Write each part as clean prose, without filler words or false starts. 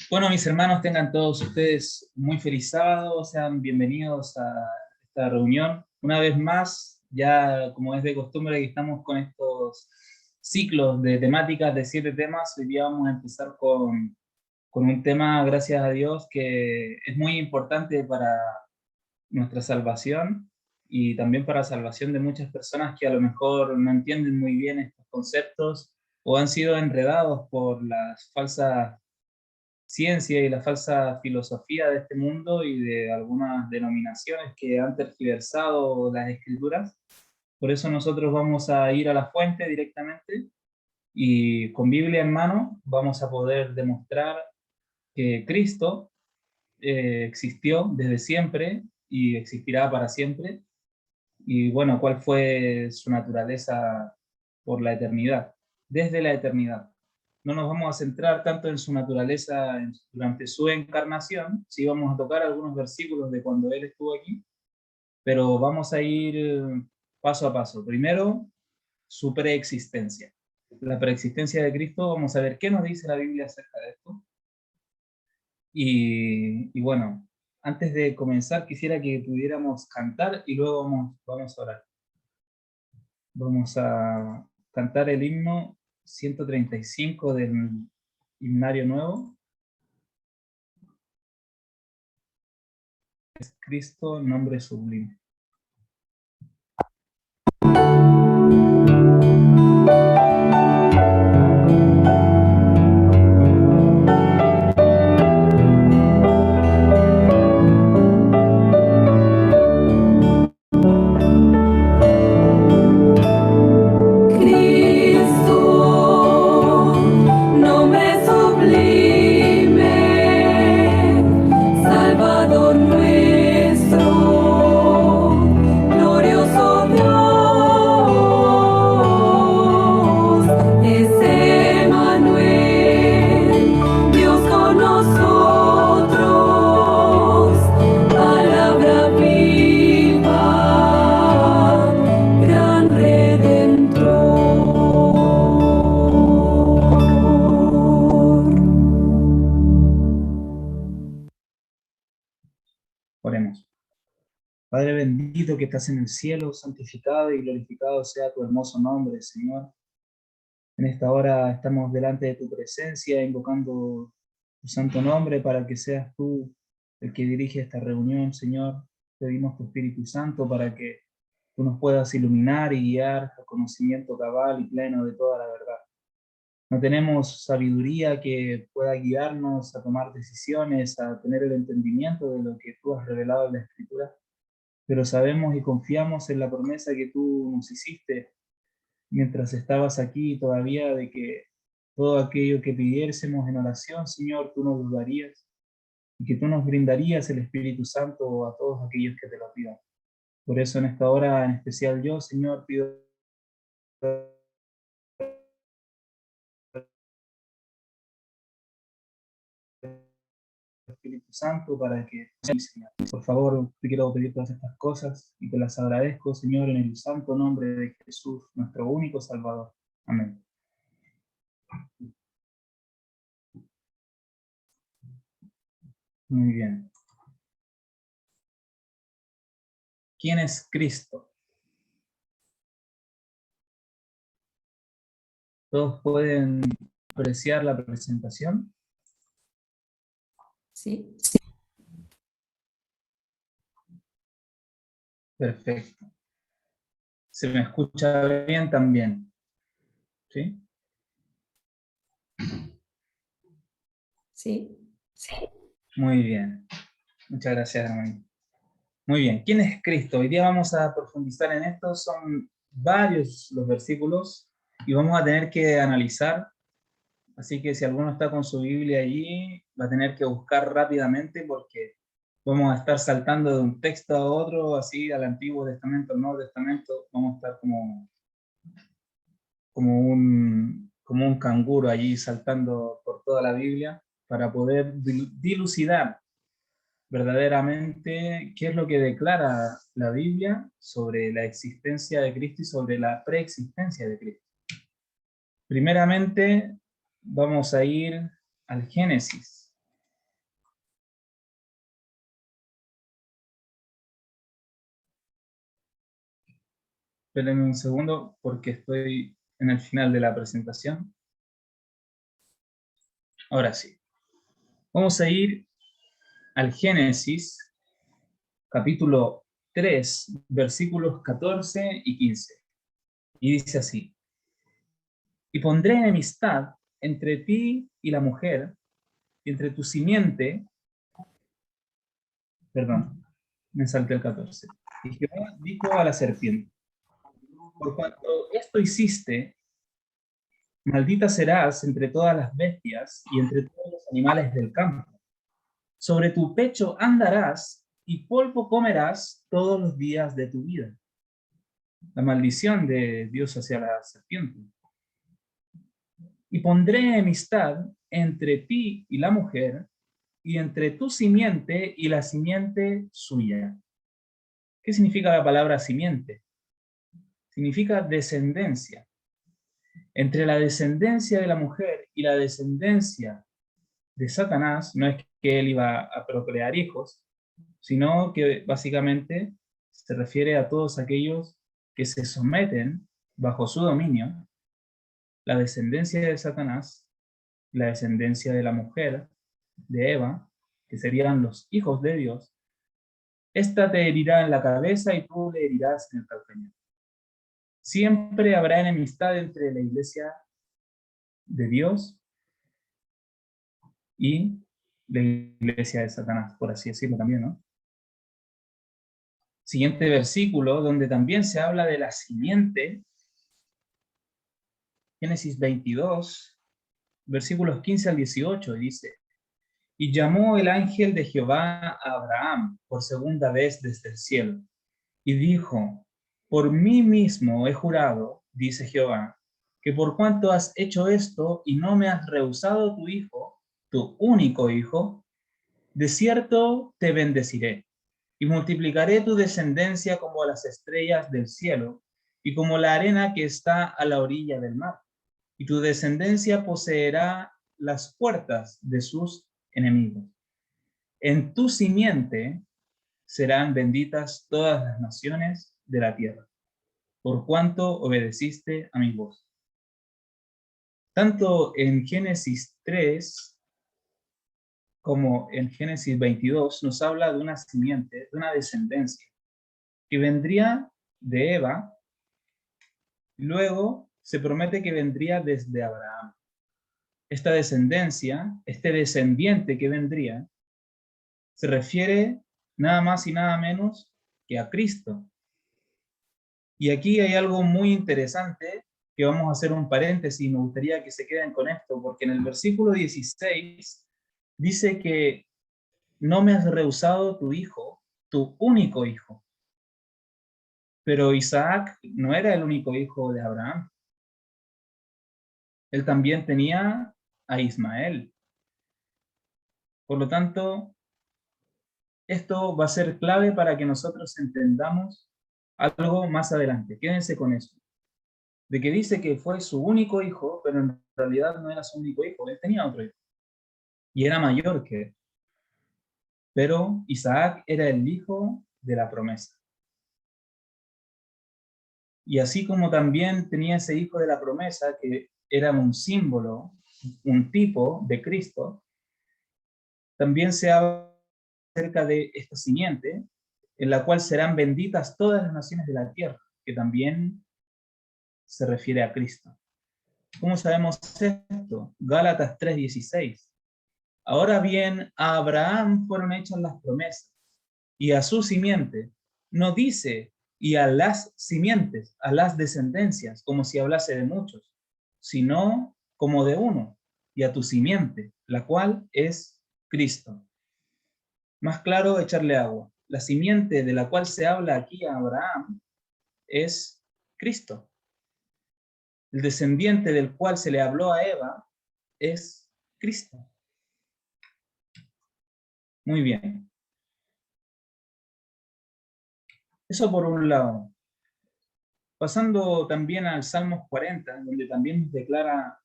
Bueno, mis hermanos, tengan todos ustedes muy feliz sábado, sean bienvenidos a esta reunión. Una vez más, ya como es de costumbre que estamos con estos ciclos de temáticas de 7 temas, hoy día vamos a empezar con un tema, gracias a Dios, que es muy importante para nuestra salvación y también para la salvación de muchas personas que a lo mejor no entienden muy bien estos conceptos o han sido enredados por las falsas ciencia y la falsa filosofía de este mundo y de algunas denominaciones que han tergiversado las escrituras. Por eso nosotros vamos a ir a la fuente directamente y con Biblia en mano vamos a poder demostrar que Cristo existió desde siempre y existirá para siempre. Y bueno, cuál fue su naturaleza por la eternidad, desde la eternidad. No nos vamos a centrar tanto en su naturaleza durante su encarnación, sí vamos a tocar algunos versículos de cuando Él estuvo aquí, pero vamos a ir paso a paso. Primero, su preexistencia. La preexistencia de Cristo, vamos a ver qué nos dice la Biblia acerca de esto. Y bueno, antes de comenzar quisiera que pudiéramos cantar y luego vamos a orar. Vamos a cantar el himno 135 del Himnario Nuevo. Es Cristo, nombre sublime. Oremos. Padre bendito que estás en el cielo, santificado y glorificado sea tu hermoso nombre, Señor. En esta hora estamos delante de tu presencia, invocando tu santo nombre para que seas tú el que dirige esta reunión, Señor. Pedimos tu Espíritu Santo para que tú nos puedas iluminar y guiar al conocimiento cabal y pleno de toda la verdad. No tenemos sabiduría que pueda guiarnos a tomar decisiones, a tener el entendimiento de lo que tú has revelado en la Escritura, pero sabemos y confiamos en la promesa que tú nos hiciste mientras estabas aquí todavía, de que todo aquello que pidiésemos en oración, Señor, tú nos lo darías y que tú nos brindarías el Espíritu Santo a todos aquellos que te lo pidan. Por eso en esta hora, en especial yo, Señor, pido Espíritu Santo para que, por favor, te quiero pedir todas estas cosas y te las agradezco, Señor, en el santo nombre de Jesús, nuestro único Salvador. Amén. Muy bien. ¿Quién es Cristo? ¿Todos pueden apreciar la presentación? Sí. Perfecto. ¿Se me escucha bien también? ¿Sí? Sí. Muy bien. Muchas gracias, hermano. Muy bien. ¿Quién es Cristo? Hoy día vamos a profundizar en esto. Son varios los versículos y vamos a tener que analizar. Así que si alguno está con su Biblia allí, va a tener que buscar rápidamente porque vamos a estar saltando de un texto a otro, así al Antiguo Testamento, al Nuevo Testamento. Vamos a estar como un canguro allí saltando por toda la Biblia para poder dilucidar verdaderamente qué es lo que declara la Biblia sobre la existencia de Cristo y sobre la preexistencia de Cristo. Primeramente, vamos a ir al Génesis. Espérenme un segundo porque estoy en el final de la presentación. Ahora sí. Vamos a ir al Génesis, capítulo 3, versículos 14 y 15. Y dice así: y pondré enemistad entre ti y la mujer, y entre tu simiente, perdón, me salté el 14. Y Jehová dijo a la serpiente: por cuanto esto hiciste, maldita serás entre todas las bestias y entre todos los animales del campo. Sobre tu pecho andarás y polvo comerás todos los días de tu vida. La maldición de Dios hacia la serpiente. Y pondré enemistad entre ti y la mujer, y entre tu simiente y la simiente suya. ¿Qué significa la palabra simiente? Significa descendencia. Entre la descendencia de la mujer y la descendencia de Satanás, no es que él iba a procrear hijos, sino que básicamente se refiere a todos aquellos que se someten bajo su dominio, la descendencia de Satanás, la descendencia de la mujer, de Eva, que serían los hijos de Dios. Esta te herirá en la cabeza y tú le herirás en el calcañar. Siempre habrá enemistad entre la iglesia de Dios y la iglesia de Satanás, por así decirlo también, ¿no? Siguiente versículo, donde también se habla de la simiente, Génesis 22, versículos 15 al 18, y dice: y llamó el ángel de Jehová a Abraham por segunda vez desde el cielo, y dijo: por mí mismo he jurado, dice Jehová, que por cuanto has hecho esto y no me has rehusado tu hijo, tu único hijo, de cierto te bendeciré, y multiplicaré tu descendencia como las estrellas del cielo, y como la arena que está a la orilla del mar. Y tu descendencia poseerá las puertas de sus enemigos. En tu simiente serán benditas todas las naciones de la tierra, por cuanto obedeciste a mi voz. Tanto en Génesis 3 como en Génesis 22 nos habla de una simiente, de una descendencia, que vendría de Eva, luego se promete que vendría desde Abraham. Esta descendencia, este descendiente que vendría, se refiere nada más y nada menos que a Cristo. Y aquí hay algo muy interesante que vamos a hacer un paréntesis y me gustaría que se queden con esto, porque en el versículo 16 dice que no me has rehusado tu hijo, tu único hijo. Pero Isaac no era el único hijo de Abraham. Él también tenía a Ismael. Por lo tanto, esto va a ser clave para que nosotros entendamos algo más adelante. Quédense con eso. De que dice que fue su único hijo, pero en realidad no era su único hijo. Él tenía otro hijo. Y era mayor que él. Pero Isaac era el hijo de la promesa. Y así como también tenía ese hijo de la promesa, que era un símbolo, un tipo de Cristo, también se habla acerca de esta simiente, en la cual serán benditas todas las naciones de la tierra, que también se refiere a Cristo. ¿Cómo sabemos esto? Gálatas 3:16. Ahora bien, a Abraham fueron hechas las promesas, y a su simiente. No dice, y a las simientes, a las descendencias, como si hablase de muchos, sino como de uno, y a tu simiente, la cual es Cristo. Más claro, echarle agua. La simiente de la cual se habla aquí a Abraham es Cristo. El descendiente del cual se le habló a Eva es Cristo. Muy bien. Eso por un lado. Pasando también al Salmos 40, donde también nos declara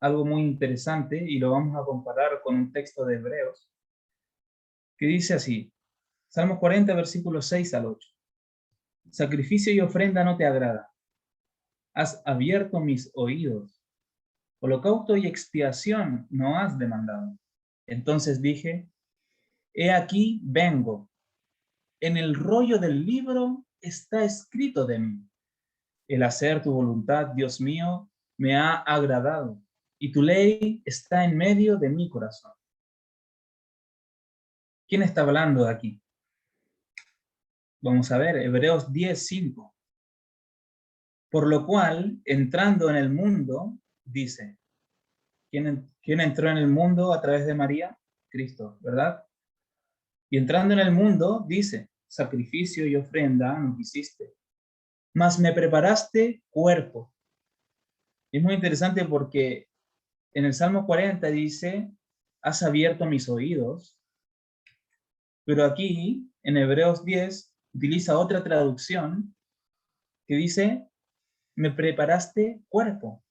algo muy interesante, y lo vamos a comparar con un texto de Hebreos, que dice así, Salmos 40, versículos 6 al 8. Sacrificio y ofrenda no te agrada. Has abierto mis oídos. Holocausto y expiación no has demandado. Entonces dije, he aquí vengo. En el rollo del libro está escrito de mí. El hacer tu voluntad, Dios mío, me ha agradado, y tu ley está en medio de mi corazón. ¿Quién está hablando aquí? Vamos a ver, Hebreos 10:5. Por lo cual, entrando en el mundo, dice, ¿quién entró en el mundo a través de María? Cristo, ¿verdad? Y entrando en el mundo, dice, sacrificio y ofrenda no quisiste, mas me preparaste cuerpo. Y es muy interesante porque en el Salmo 40 dice, has abierto mis oídos, pero aquí, en Hebreos 10, utiliza otra traducción que dice, me preparaste cuerpo.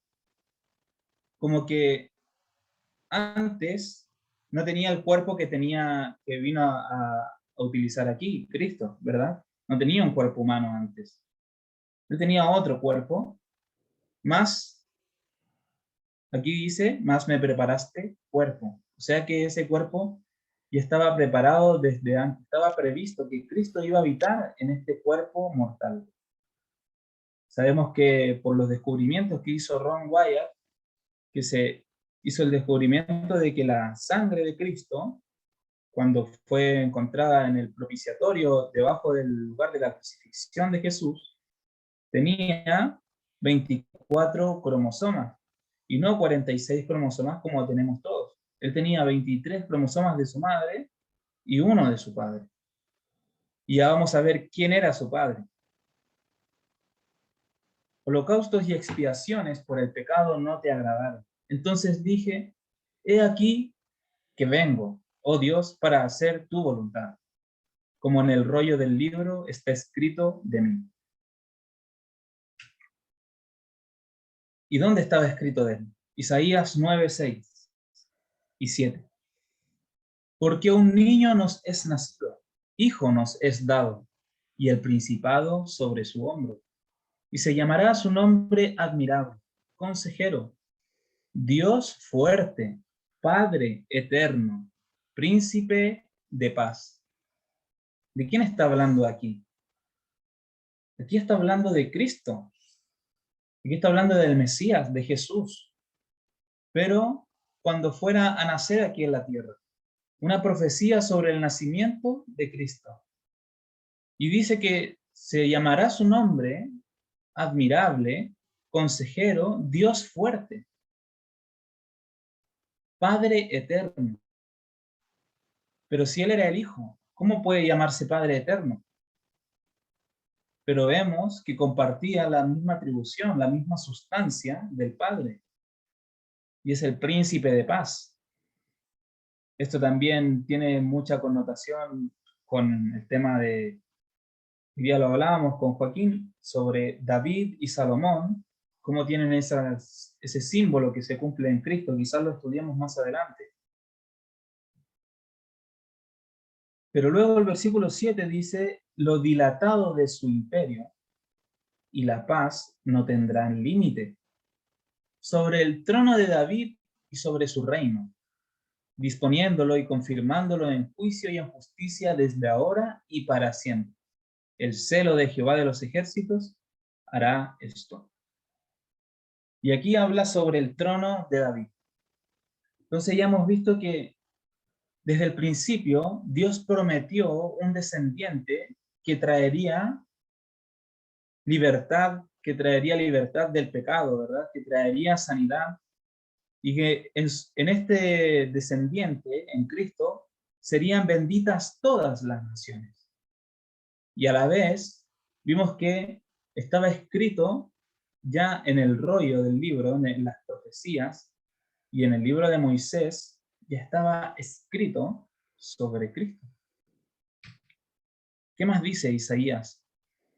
Como que antes no tenía el cuerpo que vino a utilizar aquí, Cristo, ¿verdad? No tenía un cuerpo humano antes. Él tenía otro cuerpo, más, aquí dice, más me preparaste cuerpo. O sea que ese cuerpo ya estaba preparado desde antes, estaba previsto que Cristo iba a habitar en este cuerpo mortal. Sabemos que por los descubrimientos que hizo Ron Wyatt, que se hizo el descubrimiento de que la sangre de Cristo, cuando fue encontrada en el propiciatorio debajo del lugar de la crucifixión de Jesús, tenía 24 cromosomas y no 46 cromosomas como tenemos todos. Él tenía 23 cromosomas de su madre y uno de su padre. Y ya vamos a ver quién era su padre. Holocaustos y expiaciones por el pecado no te agradaron. Entonces dije, he aquí que vengo, oh Dios, para hacer tu voluntad, como en el rollo del libro está escrito de mí. ¿Y dónde estaba escrito de él? Isaías 9:6 y 7. Porque un niño nos es nacido, hijo nos es dado, y el principado sobre su hombro. Y se llamará su nombre admirable, consejero, Dios fuerte, Padre eterno, príncipe de paz. ¿De quién está hablando aquí? Aquí está hablando de Cristo. Aquí está hablando del Mesías, de Jesús. Pero cuando fuera a nacer aquí en la tierra, una profecía sobre el nacimiento de Cristo. Y dice que se llamará su nombre admirable, consejero, Dios fuerte, Padre eterno. Pero si él era el Hijo, ¿cómo puede llamarse Padre eterno? Pero vemos que compartía la misma atribución, la misma sustancia del Padre. Y es el príncipe de paz. Esto también tiene mucha connotación con el tema de, hoy día lo hablábamos con Joaquín, sobre David y Salomón, cómo tienen ese símbolo que se cumple en Cristo. Quizás lo estudiemos más adelante. Pero luego el versículo 7 dice, lo dilatado de su imperio y la paz no tendrán límite sobre el trono de David y sobre su reino, disponiéndolo y confirmándolo en juicio y en justicia desde ahora y para siempre. El celo de Jehová de los ejércitos hará esto. Y aquí habla sobre el trono de David. Entonces ya hemos visto que desde el principio Dios prometió un descendiente que traería libertad del pecado, ¿verdad? Que traería sanidad y que en este descendiente, en Cristo, serían benditas todas las naciones. Y a la vez vimos que estaba escrito ya en el rollo del libro, en las profecías, y en el libro de Moisés, ya estaba escrito sobre Cristo. ¿Qué más dice Isaías?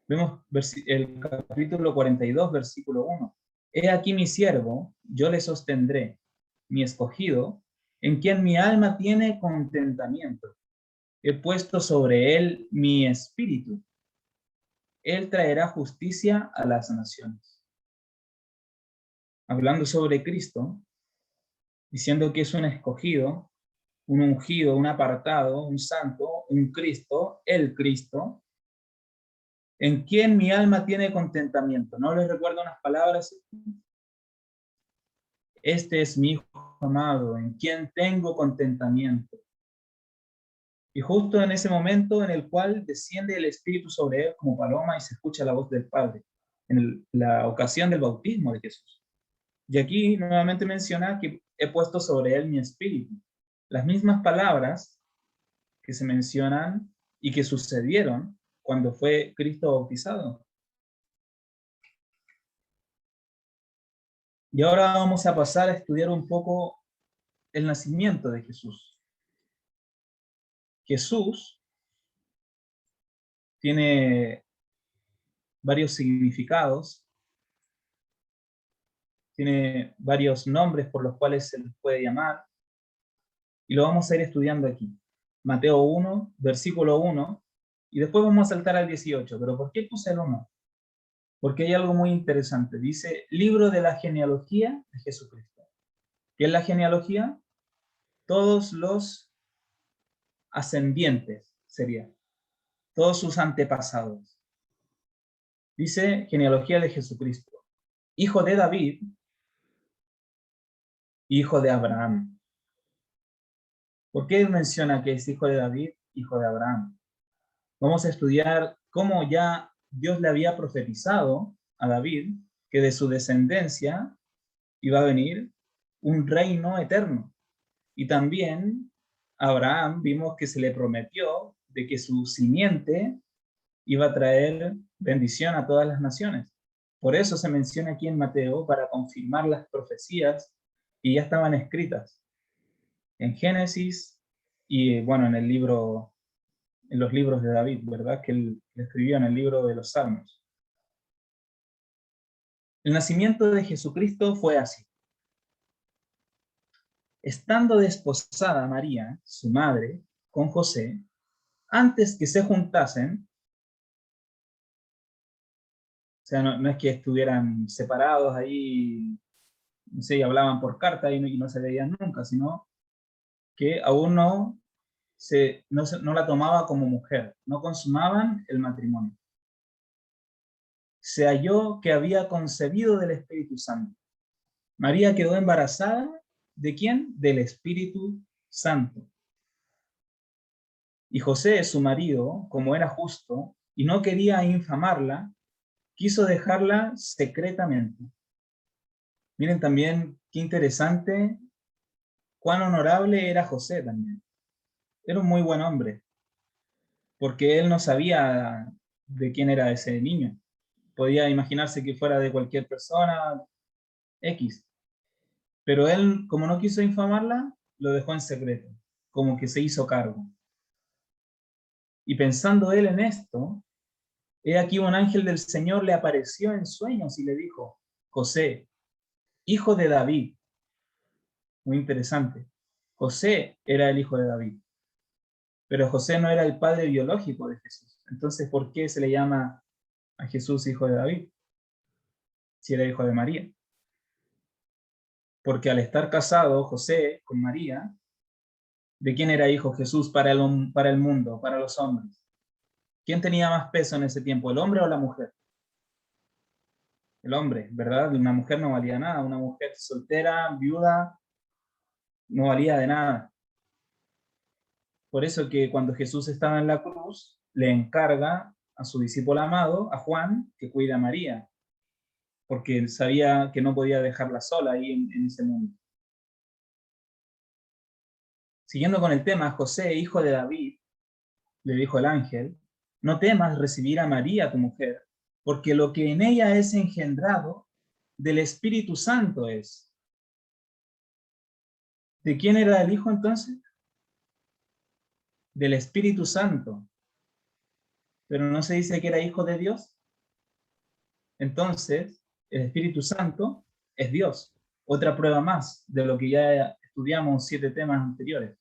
Vemos el capítulo 42, versículo 1. He aquí mi siervo, yo le sostendré, mi escogido, en quien mi alma tiene contentamiento. He puesto sobre él mi espíritu. Él traerá justicia a las naciones. Hablando sobre Cristo, diciendo que es un escogido, un ungido, un apartado, un santo, un Cristo, el Cristo, en quien mi alma tiene contentamiento. ¿No les recuerdo unas palabras? Este es mi Hijo amado, en quien tengo contentamiento. Y justo en ese momento en el cual desciende el Espíritu sobre él como paloma y se escucha la voz del Padre, en la ocasión del bautismo de Jesús. Y aquí nuevamente menciona que he puesto sobre él mi espíritu. Las mismas palabras que se mencionan y que sucedieron cuando fue Cristo bautizado. Y ahora vamos a pasar a estudiar un poco el nacimiento de Jesús. Jesús tiene varios significados, tiene varios nombres por los cuales se les puede llamar, y lo vamos a ir estudiando aquí. Mateo 1, versículo 1, y después vamos a saltar al 18. ¿Pero por qué puse el 1? Porque hay algo muy interesante. Dice, libro de la genealogía de Jesucristo. ¿Qué es la genealogía? Todos los ascendientes, sería. Todos sus antepasados. Dice, genealogía de Jesucristo. Hijo de David, hijo de Abraham. ¿Por qué menciona que es hijo de David, hijo de Abraham? Vamos a estudiar cómo ya Dios le había profetizado a David que de su descendencia iba a venir un reino eterno. Y también a Abraham vimos que se le prometió de que su simiente iba a traer bendición a todas las naciones. Por eso se menciona aquí en Mateo para confirmar las profecías que ya estaban escritas en Génesis y bueno, en los libros de David, ¿verdad? Que él escribió en el libro de los Salmos. El nacimiento de Jesucristo fue así. Estando desposada María, su madre, con José, antes que se juntasen, o sea, no es que estuvieran separados ahí, no sé, y hablaban por carta y no se veían nunca, sino que aún no la tomaba como mujer, no consumaban el matrimonio. Se halló que había concebido del Espíritu Santo. María quedó embarazada, ¿de quién? Del Espíritu Santo. Y José, su marido, como era justo y no quería infamarla, quiso dejarla secretamente. Miren también qué interesante, cuán honorable era José también. Era un muy buen hombre, porque él no sabía de quién era ese niño. Podía imaginarse que fuera de cualquier persona X. Pero él, como no quiso infamarla, lo dejó en secreto, como que se hizo cargo. Y pensando él en esto, he aquí un ángel del Señor le apareció en sueños y le dijo, José, hijo de David. Muy interesante. José era el hijo de David, pero José no era el padre biológico de Jesús. Entonces, ¿por qué se le llama a Jesús hijo de David si era hijo de María? Porque al estar casado José con María, ¿de quién era hijo Jesús para el mundo, para los hombres? ¿Quién tenía más peso en ese tiempo, el hombre o la mujer? El hombre, ¿verdad? Una mujer no valía nada, una mujer soltera, viuda, no valía de nada. Por eso que cuando Jesús estaba en la cruz, le encarga a su discípulo amado, a Juan, que cuida a María, porque sabía que no podía dejarla sola ahí en ese mundo. Siguiendo con el tema, José, hijo de David, le dijo el ángel, no temas recibir a María, tu mujer, porque lo que en ella es engendrado del Espíritu Santo es. ¿De quién era el hijo entonces? Del Espíritu Santo. Pero no se dice que era hijo de Dios. Entonces, el Espíritu Santo es Dios. Otra prueba más de lo que ya estudiamos 7 temas anteriores.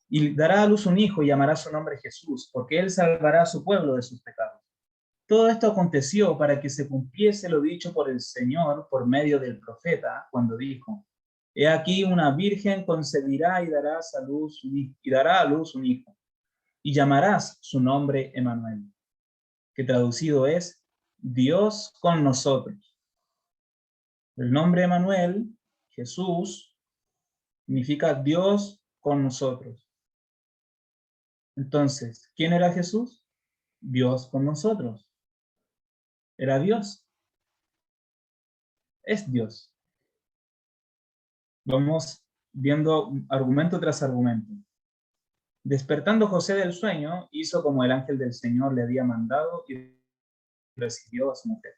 y dará a luz un hijo y llamará su nombre Jesús, porque él salvará a su pueblo de sus pecados. Todo esto aconteció para que se cumpliese lo dicho por el Señor por medio del profeta, cuando dijo: He aquí una virgen concebirá y dará a luz un hijo, y llamarás su nombre Emmanuel, que traducido es Dios con nosotros. El nombre Emmanuel, Jesús, significa Dios con nosotros. Entonces, ¿quién era Jesús? Dios con nosotros. Era Dios, es Dios. Vamos viendo argumento tras argumento. Despertando José del sueño, hizo como el ángel del Señor le había mandado y recibió a su mujer.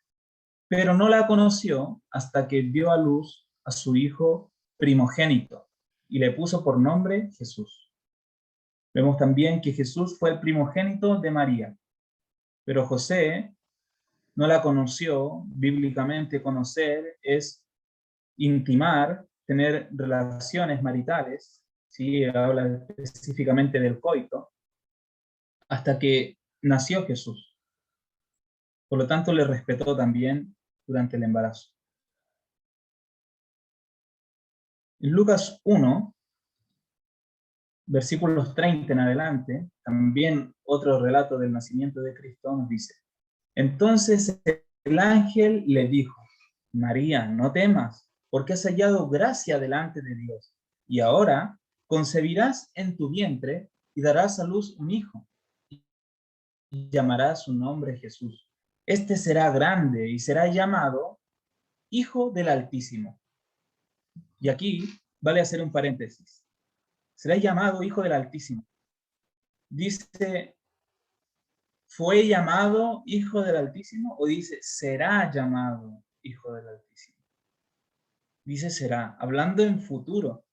Pero no la conoció hasta que dio a luz a su hijo primogénito y le puso por nombre Jesús. Vemos también que Jesús fue el primogénito de María, pero José no la conoció. Bíblicamente conocer es intimar, tener relaciones maritales, ¿sí? Habla específicamente del coito, hasta que nació Jesús. Por lo tanto, le respetó también durante el embarazo. En Lucas 1, versículos 30 en adelante, también otro relato del nacimiento de Cristo nos dice: Entonces el ángel le dijo: María, no temas, porque has hallado gracia delante de Dios, y ahora concebirás en tu vientre y darás a luz un hijo, y llamarás su nombre Jesús. Este será grande y será llamado Hijo del Altísimo. Y aquí vale hacer un paréntesis. Será llamado Hijo del Altísimo. Dice, ¿fue llamado Hijo del Altísimo? ¿O dice, será llamado Hijo del Altísimo? Dice será, hablando en futuro.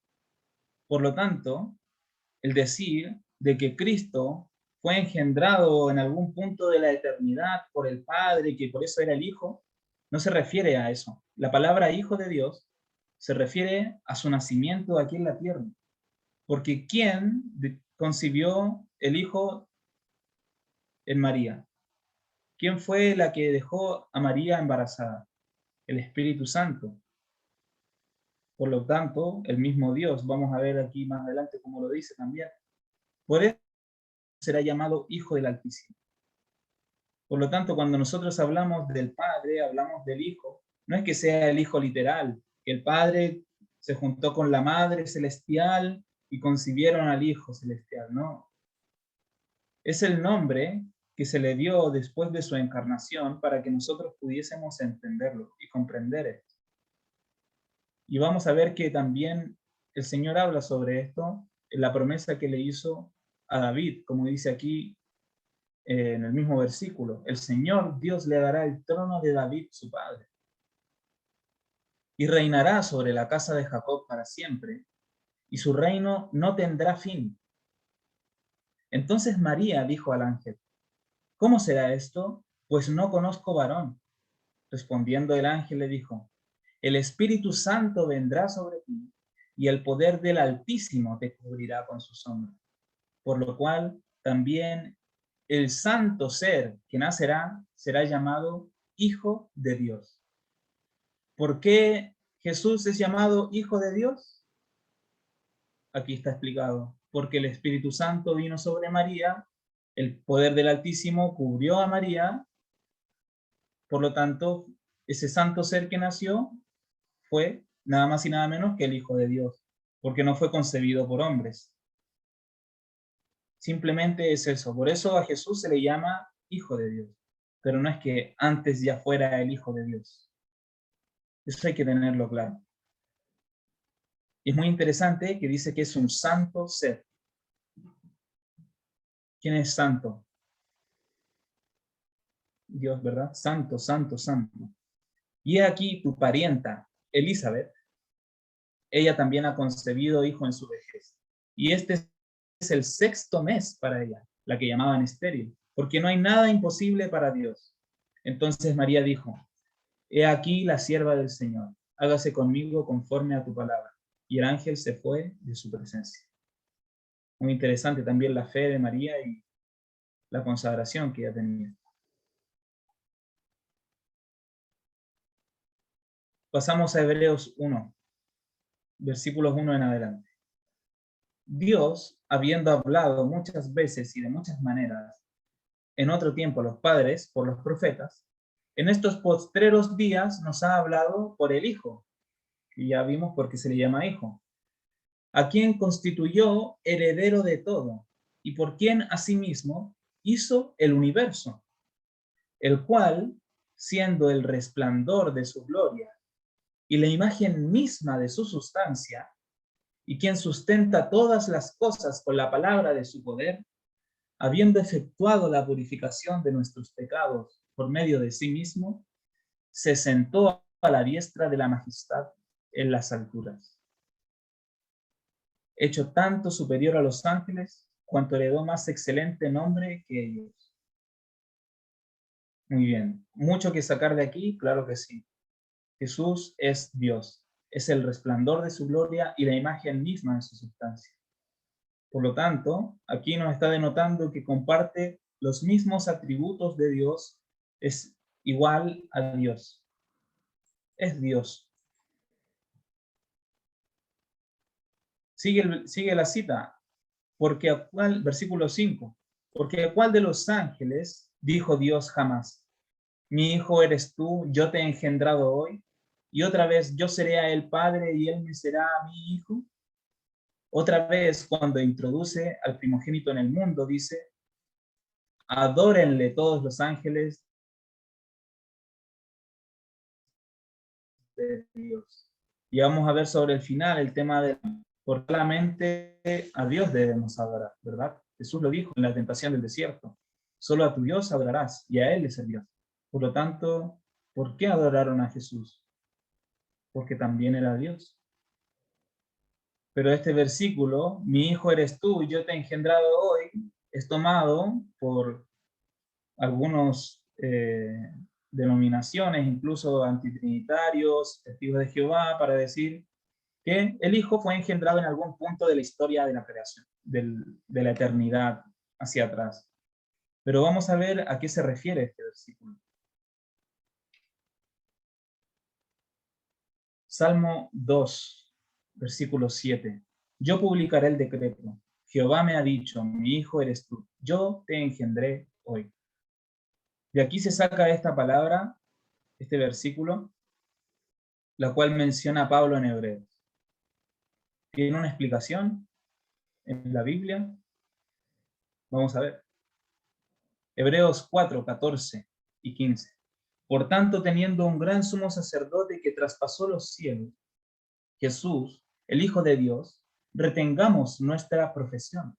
Por lo tanto, el decir de que Cristo fue engendrado en algún punto de la eternidad por el Padre y que por eso era el Hijo, no se refiere a eso. La palabra Hijo de Dios se refiere a su nacimiento aquí en la tierra. Porque ¿quién concibió el Hijo en María? ¿Quién fue la que dejó a María embarazada? El Espíritu Santo. Por lo tanto, el mismo Dios, vamos a ver aquí más adelante cómo lo dice también. Por eso será llamado Hijo del Altísimo. Por lo tanto, cuando nosotros hablamos del Padre, hablamos del Hijo, no es que sea el Hijo literal, que el Padre se juntó con la Madre Celestial y concibieron al Hijo Celestial, no. Es el nombre que se le dio después de su encarnación para que nosotros pudiésemos entenderlo y comprender esto. Y vamos a ver que también el Señor habla sobre esto en la promesa que le hizo a David, como dice aquí en el mismo versículo: el Señor Dios le dará el trono de David su padre, y reinará sobre la casa de Jacob para siempre, y su reino no tendrá fin. Entonces María dijo al ángel: ¿cómo será esto? Pues no conozco varón. Respondiendo el ángel le dijo: el Espíritu Santo vendrá sobre ti, y el poder del Altísimo te cubrirá con su sombra. Por lo cual también el santo ser que nacerá será llamado Hijo de Dios. ¿Por qué Jesús es llamado Hijo de Dios? Aquí está explicado. Porque el Espíritu Santo vino sobre María, el poder del Altísimo cubrió a María, por lo tanto, ese santo ser que nació fue nada más y nada menos que el Hijo de Dios, porque no fue concebido por hombres. Simplemente es eso. Por eso a Jesús se le llama Hijo de Dios, pero no es que antes ya fuera el Hijo de Dios. Eso hay que tenerlo claro. Y es muy interesante que dice que es un santo ser. ¿Quién es santo? Dios, ¿verdad? Santo, santo, santo. Y aquí tu parienta, Elizabeth, ella también ha concebido hijo en su vejez. Y este es el 6º mes para ella, la que llamaban estéril, porque no hay nada imposible para Dios. Entonces María dijo: he aquí la sierva del Señor, hágase conmigo conforme a tu palabra. Y el ángel se fue de su presencia. Muy interesante también la fe de María y la consagración que ella tenía. Pasamos a Hebreos 1, versículos 1 en adelante. Dios, habiendo hablado muchas veces y de muchas maneras, en otro tiempo a los padres por los profetas, en estos postreros días nos ha hablado por el Hijo, y ya vimos por qué se le llama Hijo, a quien constituyó heredero de todo, y por quien asimismo hizo el universo, el cual, siendo el resplandor de su gloria y la imagen misma de su sustancia, y quien sustenta todas las cosas con la palabra de su poder, habiendo efectuado la purificación de nuestros pecados por medio de sí mismo, se sentó a la diestra de la majestad en las alturas, hecho tanto superior a los ángeles, cuanto heredó más excelente nombre que ellos. Muy bien, mucho que sacar de aquí, claro que sí. Jesús es Dios, es el resplandor de su gloria y la imagen misma de su sustancia. Por lo tanto, aquí nos está denotando que comparte los mismos atributos de Dios, es igual a Dios. Es Dios. Sigue la cita, porque a cuál, versículo 5, porque a cuál de los ángeles dijo Dios jamás, mi hijo eres tú, yo te he engendrado hoy, y otra vez yo seré a él padre y él me será a mi hijo. Otra vez, cuando introduce al primogénito en el mundo, dice, adórenle todos los ángeles de Dios. Y vamos a ver sobre el final el tema de por solamente a Dios debemos adorar, ¿verdad? Jesús lo dijo en la tentación del desierto. Solo a tu Dios adorarás y a Él le servirás. Por lo tanto, ¿por qué adoraron a Jesús? Porque también era Dios. Pero este versículo, mi hijo eres tú y yo te he engendrado hoy, es tomado por algunos denominaciones, incluso antitrinitarios, testigos de Jehová, para decir que el Hijo fue engendrado en algún punto de la historia de la creación, de la eternidad hacia atrás. Pero vamos a ver a qué se refiere este versículo. Salmo 2, versículo 7. Yo publicaré el decreto. Jehová me ha dicho, mi hijo eres tú. Yo te engendré hoy. De aquí se saca esta palabra, este versículo, la cual menciona Pablo en Hebreos. ¿Tiene una explicación en la Biblia? Vamos a ver. Hebreos 4, 14 y 15. Por tanto, teniendo un gran sumo sacerdote que traspasó los cielos, Jesús, el Hijo de Dios, retengamos nuestra profesión,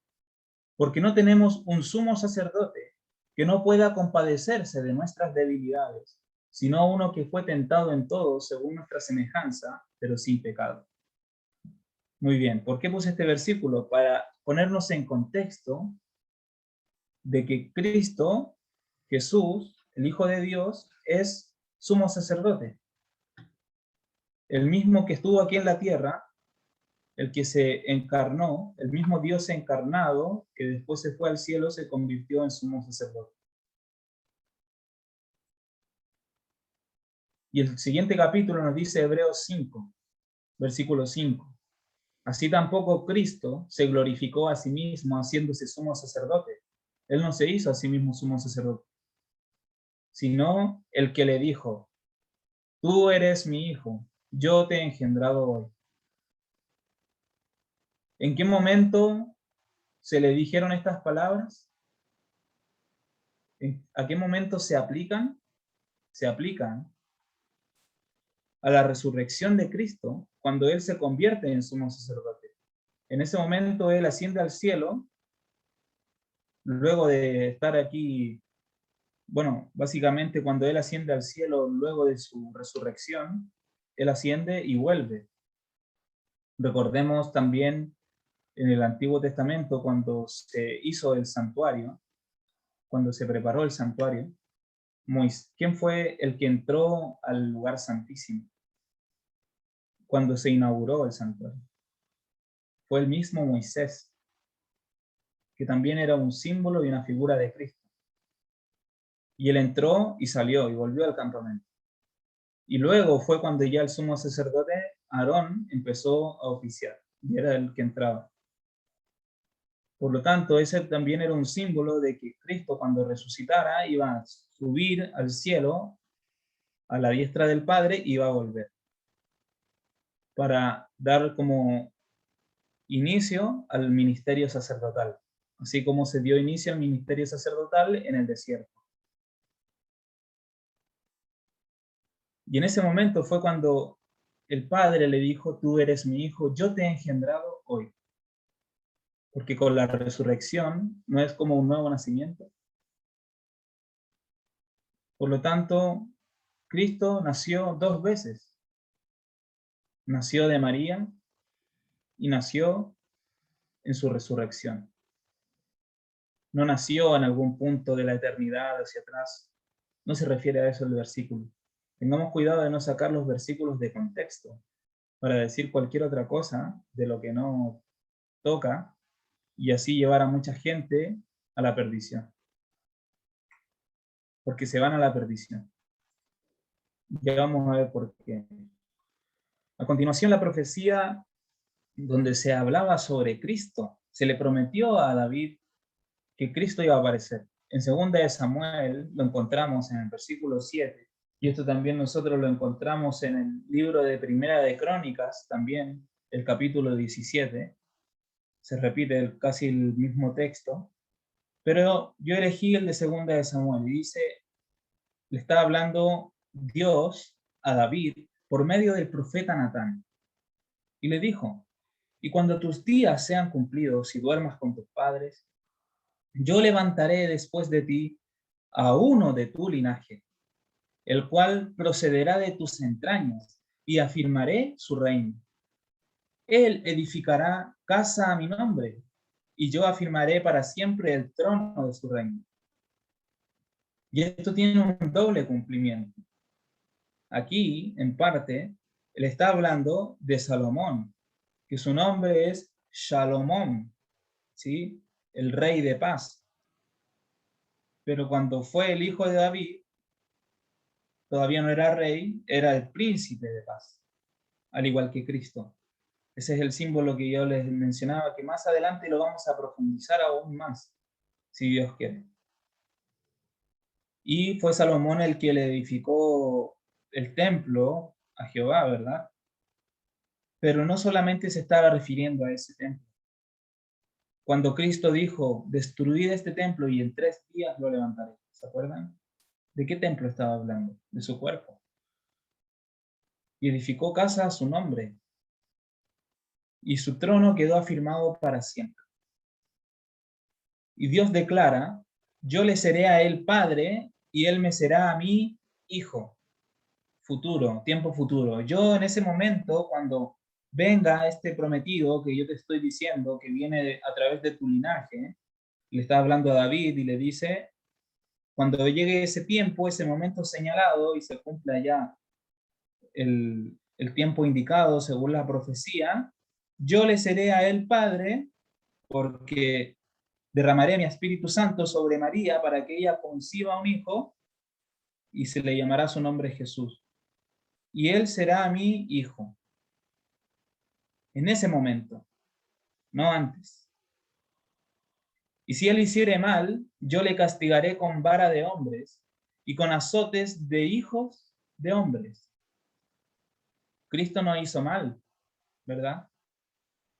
porque no tenemos un sumo sacerdote que no pueda compadecerse de nuestras debilidades, sino uno que fue tentado en todo según nuestra semejanza, pero sin pecado. Muy bien, ¿por qué puse este versículo? Para ponernos en contexto de que Cristo, Jesús, el Hijo de Dios, es sumo sacerdote. El mismo que estuvo aquí en la tierra, el que se encarnó, el mismo Dios encarnado, que después se fue al cielo, se convirtió en sumo sacerdote. Y el siguiente capítulo nos dice Hebreos 5, versículo 5. Así tampoco Cristo se glorificó a sí mismo haciéndose sumo sacerdote. Él no se hizo a sí mismo sumo sacerdote, sino el que le dijo, tú eres mi hijo, yo te he engendrado hoy. ¿En qué momento se le dijeron estas palabras? ¿A qué momento se aplican? Se aplican a la resurrección de Cristo, cuando Él se convierte en sumo sacerdote. En ese momento Él asciende al cielo, luego de estar aquí, bueno, básicamente cuando Él asciende al cielo, luego de su resurrección, Él asciende y vuelve. Recordemos también en el Antiguo Testamento, cuando se hizo el santuario, cuando se preparó el santuario, ¿quién fue el que entró al lugar santísimo cuando se inauguró el santuario? Fue el mismo Moisés. que también era un símbolo y una figura de Cristo. Y él entró y salió y volvió al campamento. Y luego fue cuando ya el sumo sacerdote Aarón empezó a oficiar, y era el que entraba. Por lo tanto, ese también era un símbolo de que Cristo, cuando resucitara, iba a subir al cielo, a la diestra del Padre, y iba a volver, para dar como inicio al ministerio sacerdotal, así como se dio inicio al ministerio sacerdotal en el desierto. Y en ese momento fue cuando el Padre le dijo: tú eres mi hijo, yo te he engendrado hoy. Porque con la resurrección no es como un nuevo nacimiento. Por lo tanto, Cristo nació dos veces. Nació de María y nació en su resurrección. No nació en algún punto de la eternidad hacia atrás. No se refiere a eso el versículo. Tengamos cuidado de no sacar los versículos de contexto para decir cualquier otra cosa de lo que no toca y así llevar a mucha gente a la perdición. Porque se van a la perdición. Ya vamos a ver por qué. A continuación, la profecía donde se hablaba sobre Cristo. Se le prometió a David que Cristo iba a aparecer. En 2 de Samuel lo encontramos en el versículo 7, y esto también nosotros lo encontramos en el libro de Primera de Crónicas, también el capítulo 17, se repite casi el mismo texto, pero yo elegí el de 2 de Samuel, y dice, le está hablando Dios a David por medio del profeta Natán, y le dijo: y cuando tus días sean cumplidos y duermas con tus padres, yo levantaré después de ti a uno de tu linaje, el cual procederá de tus entrañas, y afirmaré su reino. Él edificará casa a mi nombre, y yo afirmaré para siempre el trono de su reino. Y esto tiene un doble cumplimiento. Aquí, en parte, él está hablando de Salomón, que su nombre es Shalomón, ¿sí? El rey de paz. Pero cuando fue el hijo de David, todavía no era rey, era el príncipe de paz, al igual que Cristo. Ese es el símbolo que yo les mencionaba, que más adelante lo vamos a profundizar aún más, si Dios quiere. Y fue Salomón el que le edificó el templo a Jehová, ¿verdad? Pero no solamente se estaba refiriendo a ese templo. Cuando Cristo dijo: destruid este templo y en 3 días lo levantaré, ¿se acuerdan? ¿De qué templo estaba hablando? De su cuerpo. Y edificó casa a su nombre, y su trono quedó afirmado para siempre. Y Dios declara: yo le seré a él padre, y él me será a mí hijo. Futuro, tiempo futuro. Yo en ese momento, cuando venga este prometido que yo te estoy diciendo, que viene a través de tu linaje, le está hablando a David y le dice: cuando llegue ese tiempo, ese momento señalado y se cumpla ya el tiempo indicado según la profecía, yo le seré a él padre, porque derramaré mi Espíritu Santo sobre María para que ella conciba un hijo, y se le llamará su nombre Jesús. Y él será mi hijo. En ese momento, no antes. Y si él hiciere mal, yo le castigaré con vara de hombres y con azotes de hijos de hombres. Cristo no hizo mal, ¿verdad?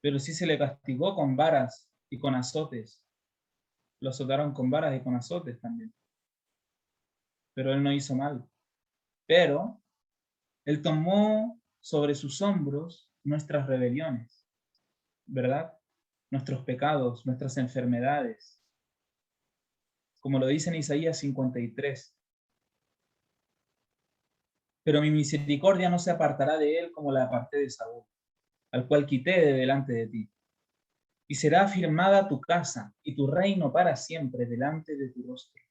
Pero sí se le castigó con varas y con azotes. Lo azotaron con varas y con azotes también. Pero él no hizo mal. Pero él tomó sobre sus hombros nuestras rebeliones, ¿verdad? Nuestros pecados, nuestras enfermedades. Como lo dice en Isaías 53. Pero mi misericordia no se apartará de él como la aparté de Saúl, al cual quité de delante de ti. Y será afirmada tu casa y tu reino para siempre delante de tu rostro.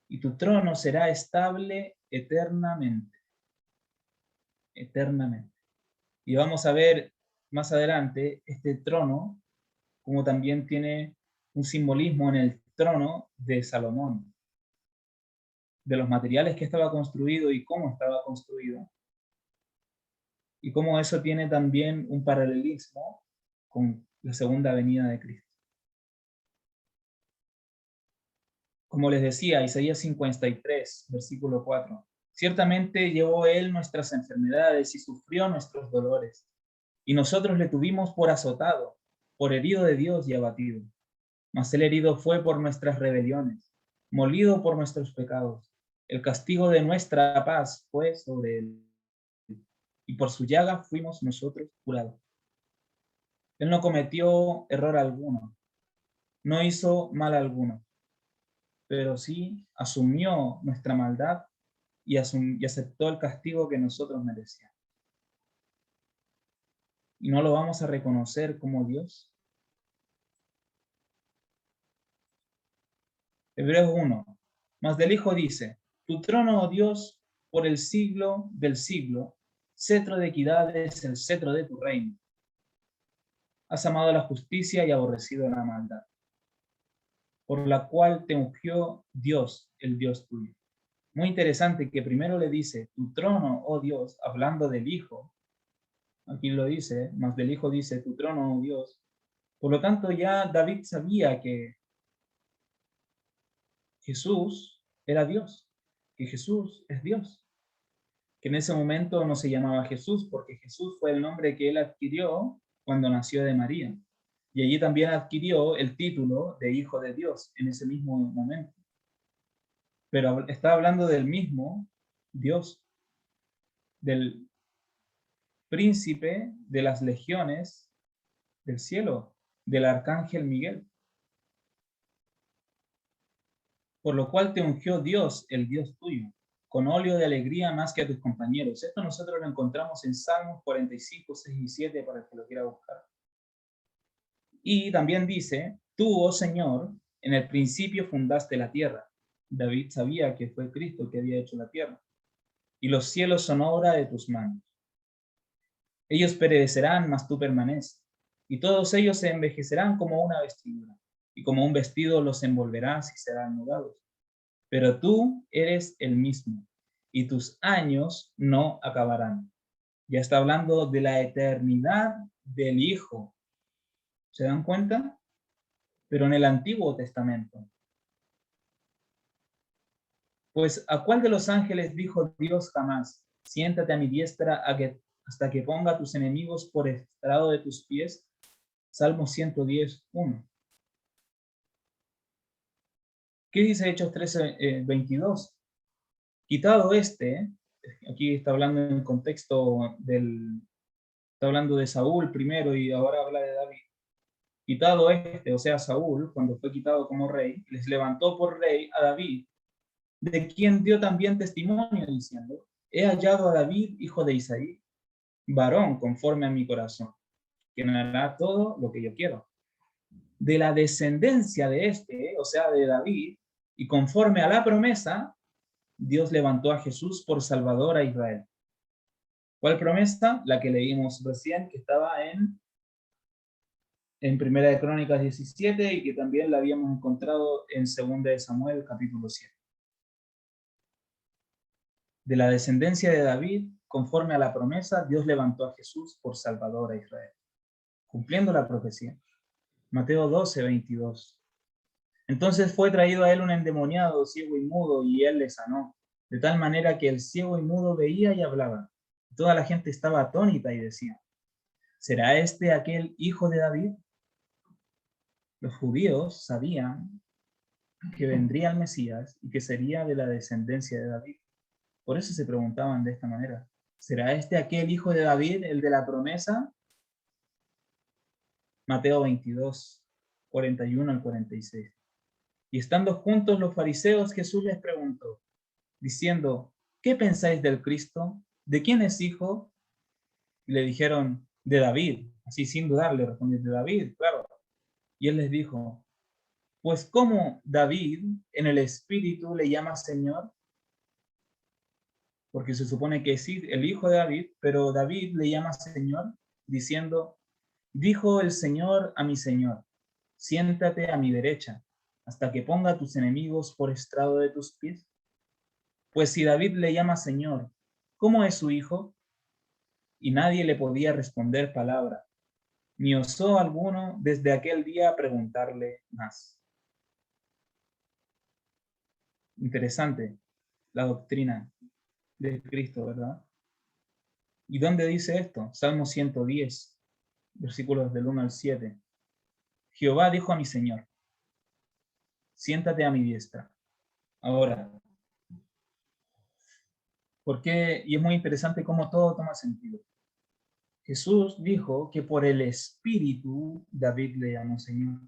Y tu trono será estable eternamente. Eternamente. Y vamos a ver más adelante este trono, como también tiene un simbolismo en el trono de Salomón, de los materiales que estaba construido y cómo estaba construido, y cómo eso tiene también un paralelismo con la segunda venida de Cristo. Como les decía, Isaías 53, versículo 4. Ciertamente llevó él nuestras enfermedades y sufrió nuestros dolores, y nosotros le tuvimos por azotado, por herido de Dios y abatido. Mas el herido fue por nuestras rebeliones, molido por nuestros pecados. El castigo de nuestra paz fue sobre él, y por su llaga fuimos nosotros curados. Él no cometió error alguno, no hizo mal alguno, pero sí asumió nuestra maldad y aceptó el castigo que nosotros merecíamos. ¿Y no lo vamos a reconocer como Dios? Hebreos 1. Mas del Hijo dice: tu trono, oh Dios, por el siglo del siglo, cetro de equidad es el cetro de tu reino. Has amado la justicia y aborrecido la maldad, por la cual te ungió Dios, el Dios tuyo. Muy interesante que primero le dice, tu trono, oh Dios, hablando del Hijo. Aquí lo dice, más del Hijo dice, tu trono, oh Dios. Por lo tanto, ya David sabía que Jesús era Dios, que Jesús es Dios, que en ese momento no se llamaba Jesús, porque Jesús fue el nombre que él adquirió cuando nació de María. Y allí también adquirió el título de Hijo de Dios en ese mismo momento. Pero está hablando del mismo Dios, del príncipe de las legiones del cielo, del arcángel Miguel. Por lo cual te ungió Dios, el Dios tuyo, con óleo de alegría más que a tus compañeros. Esto nosotros lo encontramos en Salmos 45, 6 y 7, para el que lo quiera buscar. Y también dice, tú, oh Señor, en el principio fundaste la tierra. David sabía que fue Cristo el que había hecho la tierra. Y los cielos son obra de tus manos. Ellos perecerán, mas tú permaneces. Y todos ellos se envejecerán como una vestidura. Y como un vestido los envolverás y serán mudados. Pero tú eres el mismo, y tus años no acabarán. Ya está hablando de la eternidad del Hijo. ¿Se dan cuenta? Pero en el Antiguo Testamento. Pues, ¿a cuál de los ángeles dijo Dios jamás? Siéntate a mi diestra hasta que ponga a tus enemigos por estrado de tus pies. Salmo 110, 1. ¿Qué dice Hechos 13, 22? Quitado aquí está hablando en el contexto está hablando de Saúl primero y ahora habla de David. Quitado o sea, Saúl, cuando fue quitado como rey, les levantó por rey a David, de quien dio también testimonio diciendo, he hallado a David, hijo de Isaí, varón conforme a mi corazón, quien hará todo lo que yo quiero. De la descendencia de o sea, de David, y conforme a la promesa, Dios levantó a Jesús por Salvador a Israel. ¿Cuál promesa? La que leímos recién, que estaba en Primera de Crónicas 17 y que también la habíamos encontrado en Segunda de Samuel, capítulo 7. De la descendencia de David, conforme a la promesa, Dios levantó a Jesús por Salvador a Israel, cumpliendo la profecía. Mateo 12, 22. Entonces fue traído a él un endemoniado, ciego y mudo, y él le sanó, de tal manera que el ciego y mudo veía y hablaba. Toda la gente estaba atónita y decía, ¿será este aquel hijo de David? Los judíos sabían que vendría el Mesías y que sería de la descendencia de David. Por eso se preguntaban de esta manera, ¿será este aquel hijo de David, el de la promesa? Mateo 22, 41 al 46. Y estando juntos los fariseos, Jesús les preguntó, diciendo, ¿qué pensáis del Cristo? ¿De quién es hijo? Y le dijeron, de David. Así sin dudar le respondió, de David, claro. Y él les dijo, pues ¿cómo David en el Espíritu le llama Señor? Porque se supone que es el hijo de David, pero David le llama Señor, diciendo, dijo el Señor a mi Señor, siéntate a mi derecha, hasta que ponga a tus enemigos por estrado de tus pies? Pues si David le llama Señor, ¿cómo es su hijo? Y nadie le podía responder palabra, ni osó alguno desde aquel día preguntarle más. Interesante la doctrina de Cristo, ¿verdad? ¿Y dónde dice esto? Salmo 110, versículos del 1 al 7. Jehová dijo a mi Señor, siéntate a mi diestra. Ahora, ¿por qué? Y es muy interesante cómo todo toma sentido. Jesús dijo que por el Espíritu David le llamó Señor.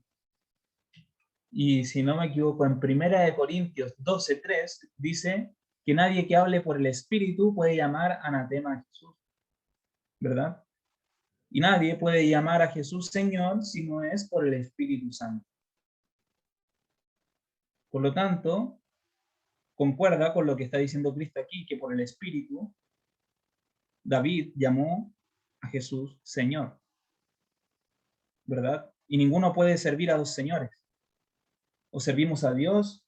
Y si no me equivoco, en 1 Corintios 12:3 dice que nadie que hable por el Espíritu puede llamar anatema a Jesús, ¿verdad? Y nadie puede llamar a Jesús Señor si no es por el Espíritu Santo. Por lo tanto, concuerda con lo que está diciendo Cristo aquí, que por el Espíritu David llamó a Jesús Señor, ¿verdad? Y ninguno puede servir a dos señores. O servimos a Dios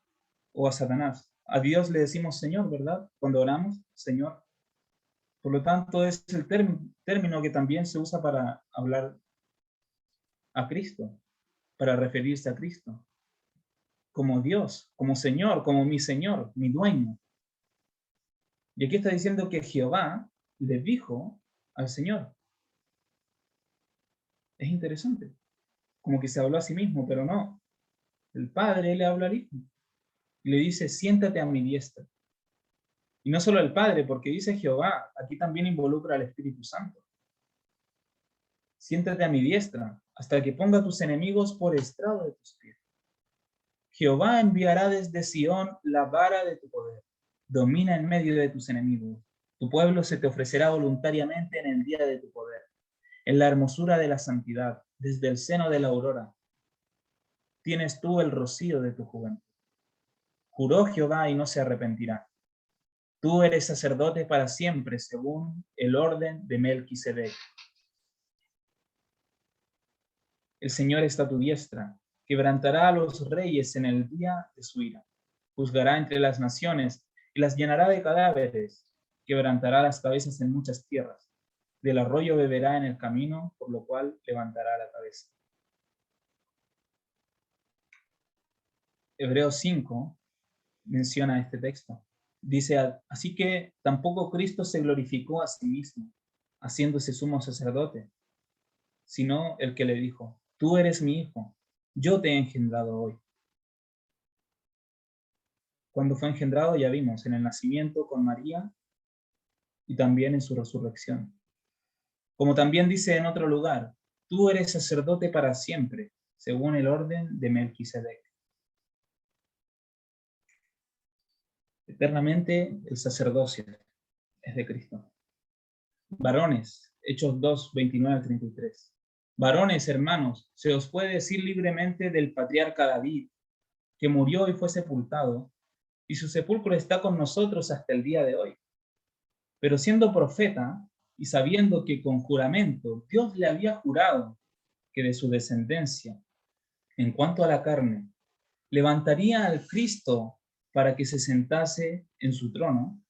o a Satanás. A Dios le decimos Señor, ¿verdad? Cuando oramos, Señor. Por lo tanto, es el término que también se usa para hablar a Cristo, para referirse a Cristo, como Dios, como Señor, como mi Señor, mi dueño. Y aquí está diciendo que Jehová le dijo al Señor. Es interesante, como que se habló a sí mismo, pero no. El Padre le habla al Hijo y le dice, siéntate a mi diestra. Y no solo el Padre, porque dice Jehová, aquí también involucra al Espíritu Santo. Siéntate a mi diestra, hasta que ponga a tus enemigos por estrado de tus pies. Jehová enviará desde Sión la vara de tu poder. Domina en medio de tus enemigos. Tu pueblo se te ofrecerá voluntariamente en el día de tu poder, en la hermosura de la santidad, desde el seno de la aurora. Tienes tú el rocío de tu juventud. Juró Jehová y no se arrepentirá. Tú eres sacerdote para siempre, según el orden de Melquisedec. El Señor está a tu diestra, quebrantará a los reyes en el día de su ira. Juzgará entre las naciones y las llenará de cadáveres. Quebrantará las cabezas en muchas tierras. Del arroyo beberá en el camino, por lo cual levantará la cabeza. Hebreos 5 menciona este texto. Dice, así que tampoco Cristo se glorificó a sí mismo, haciéndose sumo sacerdote, sino el que le dijo, tú eres mi hijo, yo te he engendrado hoy. Cuando fue engendrado ya vimos en el nacimiento con María y también en su resurrección. Como también dice en otro lugar, tú eres sacerdote para siempre, según el orden de Melquisedec. Eternamente el sacerdocio es de Cristo. Varones, Hechos 2, 29 al 33. Varones, hermanos, se os puede decir libremente del patriarca David, que murió y fue sepultado, y su sepulcro está con nosotros hasta el día de hoy. Pero siendo profeta, y sabiendo que con juramento Dios le había jurado que de su descendencia, en cuanto a la carne, levantaría al Cristo para que se sentase en su trono.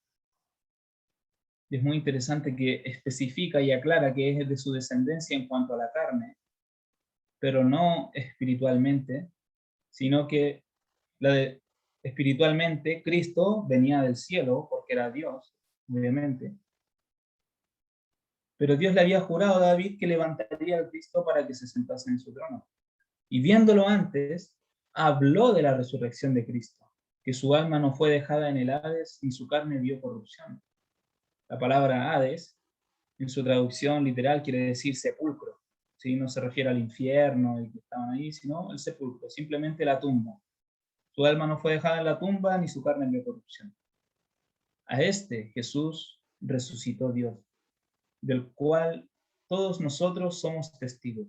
Es muy interesante que especifica y aclara que es de su descendencia en cuanto a la carne, pero no espiritualmente, sino que espiritualmente Cristo venía del cielo porque era Dios, obviamente. Pero Dios le había jurado a David que levantaría al Cristo para que se sentase en su trono. Y viéndolo antes, habló de la resurrección de Cristo, que su alma no fue dejada en el Hades, ni su carne vio corrupción. La palabra Hades, en su traducción literal, quiere decir sepulcro. ¿Sí? No se refiere al infierno y que estaban ahí, sino el sepulcro, simplemente la tumba. Su alma no fue dejada en la tumba, ni su carne vio corrupción. A este Jesús resucitó Dios, del cual todos nosotros somos testigos.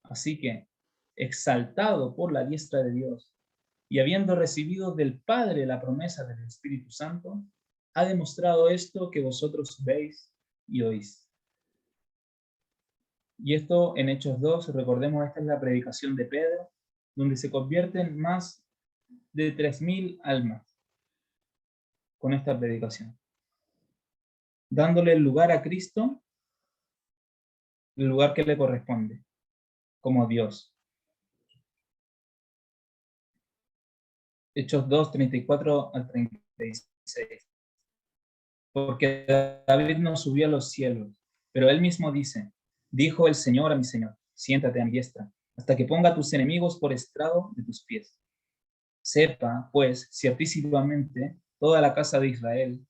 Así que, exaltado por la diestra de Dios y habiendo recibido del Padre la promesa del Espíritu Santo, ha demostrado esto que vosotros veis y oís. Y esto en Hechos 2, recordemos, esta es la predicación de Pedro, donde se convierten más de 3.000 almas con esta predicación, dándole el lugar a Cristo, el lugar que le corresponde, como Dios. Hechos 2, 34 al 36. Porque David no subió a los cielos, pero él mismo dijo el Señor a mi Señor, siéntate a mi diestra, hasta que ponga a tus enemigos por estrado de tus pies. Sepa, pues, ciertísimamente, toda la casa de Israel,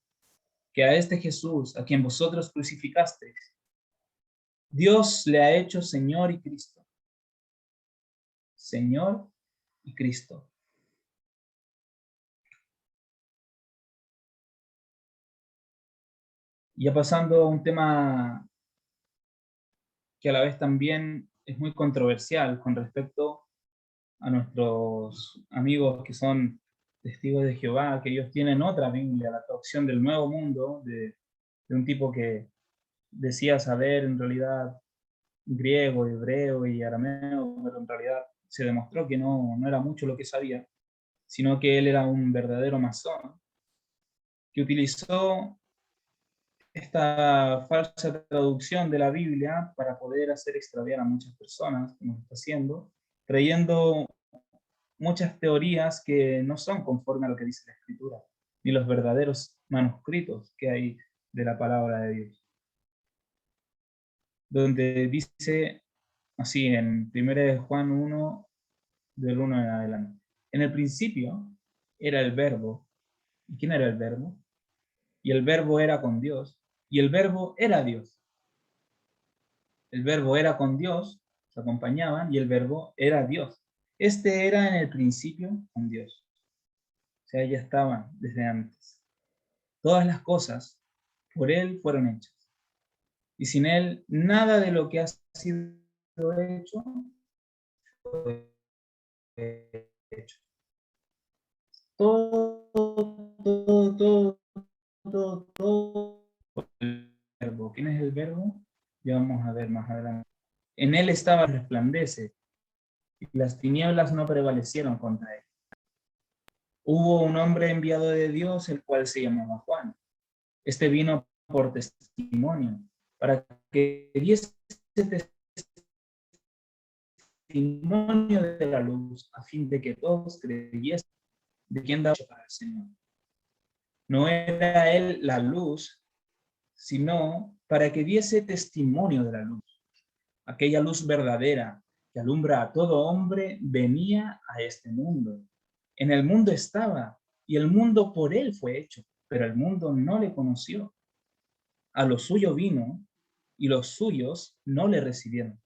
que a este Jesús, a quien vosotros crucificasteis, Dios le ha hecho Señor y Cristo. Señor y Cristo. Ya pasando a un tema que a la vez también es muy controversial con respecto a nuestros amigos que son testigos de Jehová, que ellos tienen otra Biblia, la traducción del Nuevo Mundo, de un tipo que decía saber en realidad griego, hebreo y arameo, pero en realidad se demostró que no era mucho lo que sabía, sino que él era un verdadero masón, que utilizó esta falsa traducción de la Biblia para poder hacer extraviar a muchas personas, como está haciendo, creyendo muchas teorías que no son conforme a lo que dice la Escritura, ni los verdaderos manuscritos que hay de la palabra de Dios. Donde dice así en 1 Juan 1, del 1 en adelante. En el principio era el verbo. ¿Y quién era el verbo? Y el verbo era con Dios. Y el verbo era Dios. El verbo era con Dios, se acompañaban, y el verbo era Dios. Este era en el principio con Dios. O sea, ya estaban desde antes. Todas las cosas por Él fueron hechas. Y sin Él, nada de lo que ha sido hecho fue hecho. Todo, todo, todo, todo, todo por el verbo. ¿Quién es el verbo? Ya vamos a ver más adelante. En Él estaba resplandece, y las tinieblas no prevalecieron contra Él. Hubo un hombre enviado de Dios, el cual se llamaba Juan. Este vino por testimonio, para que diese testimonio de la luz, a fin de que todos creyesen de quien daba para el Señor. No era él la luz, sino para que diese testimonio de la luz. Aquella luz verdadera que alumbra a todo hombre venía a este mundo. En el mundo estaba, y el mundo por él fue hecho, pero el mundo no le conoció. A lo suyo vino, y los suyos no le recibieron.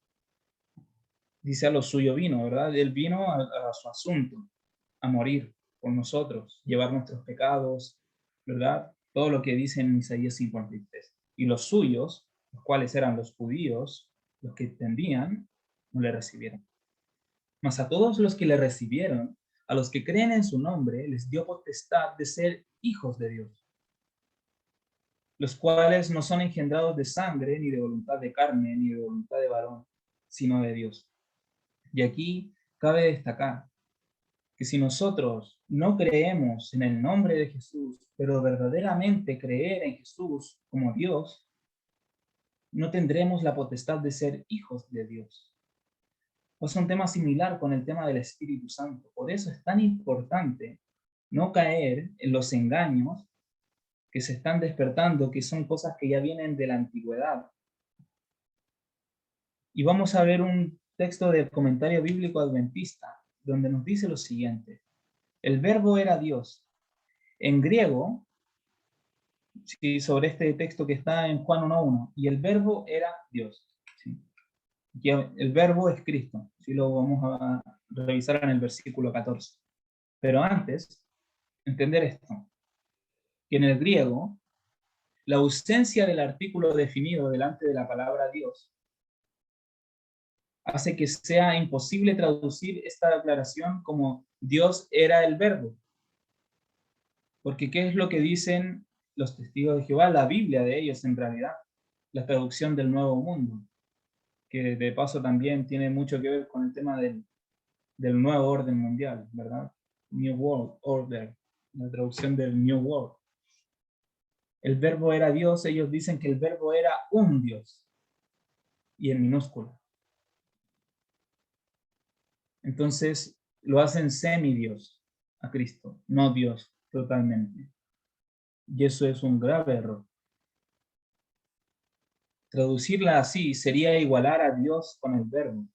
Dice a lo suyo vino, ¿verdad? Él vino a su asunto, a morir por nosotros, llevar nuestros pecados, ¿verdad? Todo lo que dice en Isaías 53. Y los suyos, los cuales eran los judíos, los que entendían, no le recibieron. Mas a todos los que le recibieron, a los que creen en su nombre, les dio potestad de ser hijos de Dios, los cuales no son engendrados de sangre, ni de voluntad de carne, ni de voluntad de varón, sino de Dios. Y aquí cabe destacar que si nosotros no creemos en el nombre de Jesús, pero verdaderamente creer en Jesús como Dios, no tendremos la potestad de ser hijos de Dios. Es un tema similar con el tema del Espíritu Santo. Por eso es tan importante no caer en los engaños que se están despertando, que son cosas que ya vienen de la antigüedad. Y vamos a ver un texto del comentario bíblico adventista, donde nos dice lo siguiente. El verbo era Dios. En griego, sí, sobre este texto que está en Juan 1.1, y el verbo era Dios. ¿Sí? Y el verbo es Cristo. ¿Sí? Lo vamos a revisar en el versículo 14. Pero antes, entender esto, que en el griego, la ausencia del artículo definido delante de la palabra Dios hace que sea imposible traducir esta declaración como Dios era el verbo. Porque ¿qué es lo que dicen los testigos de Jehová? La Biblia de ellos en realidad, la traducción del Nuevo Mundo. que de paso también tiene mucho que ver con el tema del nuevo orden mundial, ¿verdad? New World Order, la traducción del New World. El verbo era Dios, ellos dicen que el verbo era un Dios, y en minúscula. Entonces lo hacen semidios a Cristo, no Dios totalmente. Y eso es un grave error. Traducirla así sería igualar a Dios con el verbo,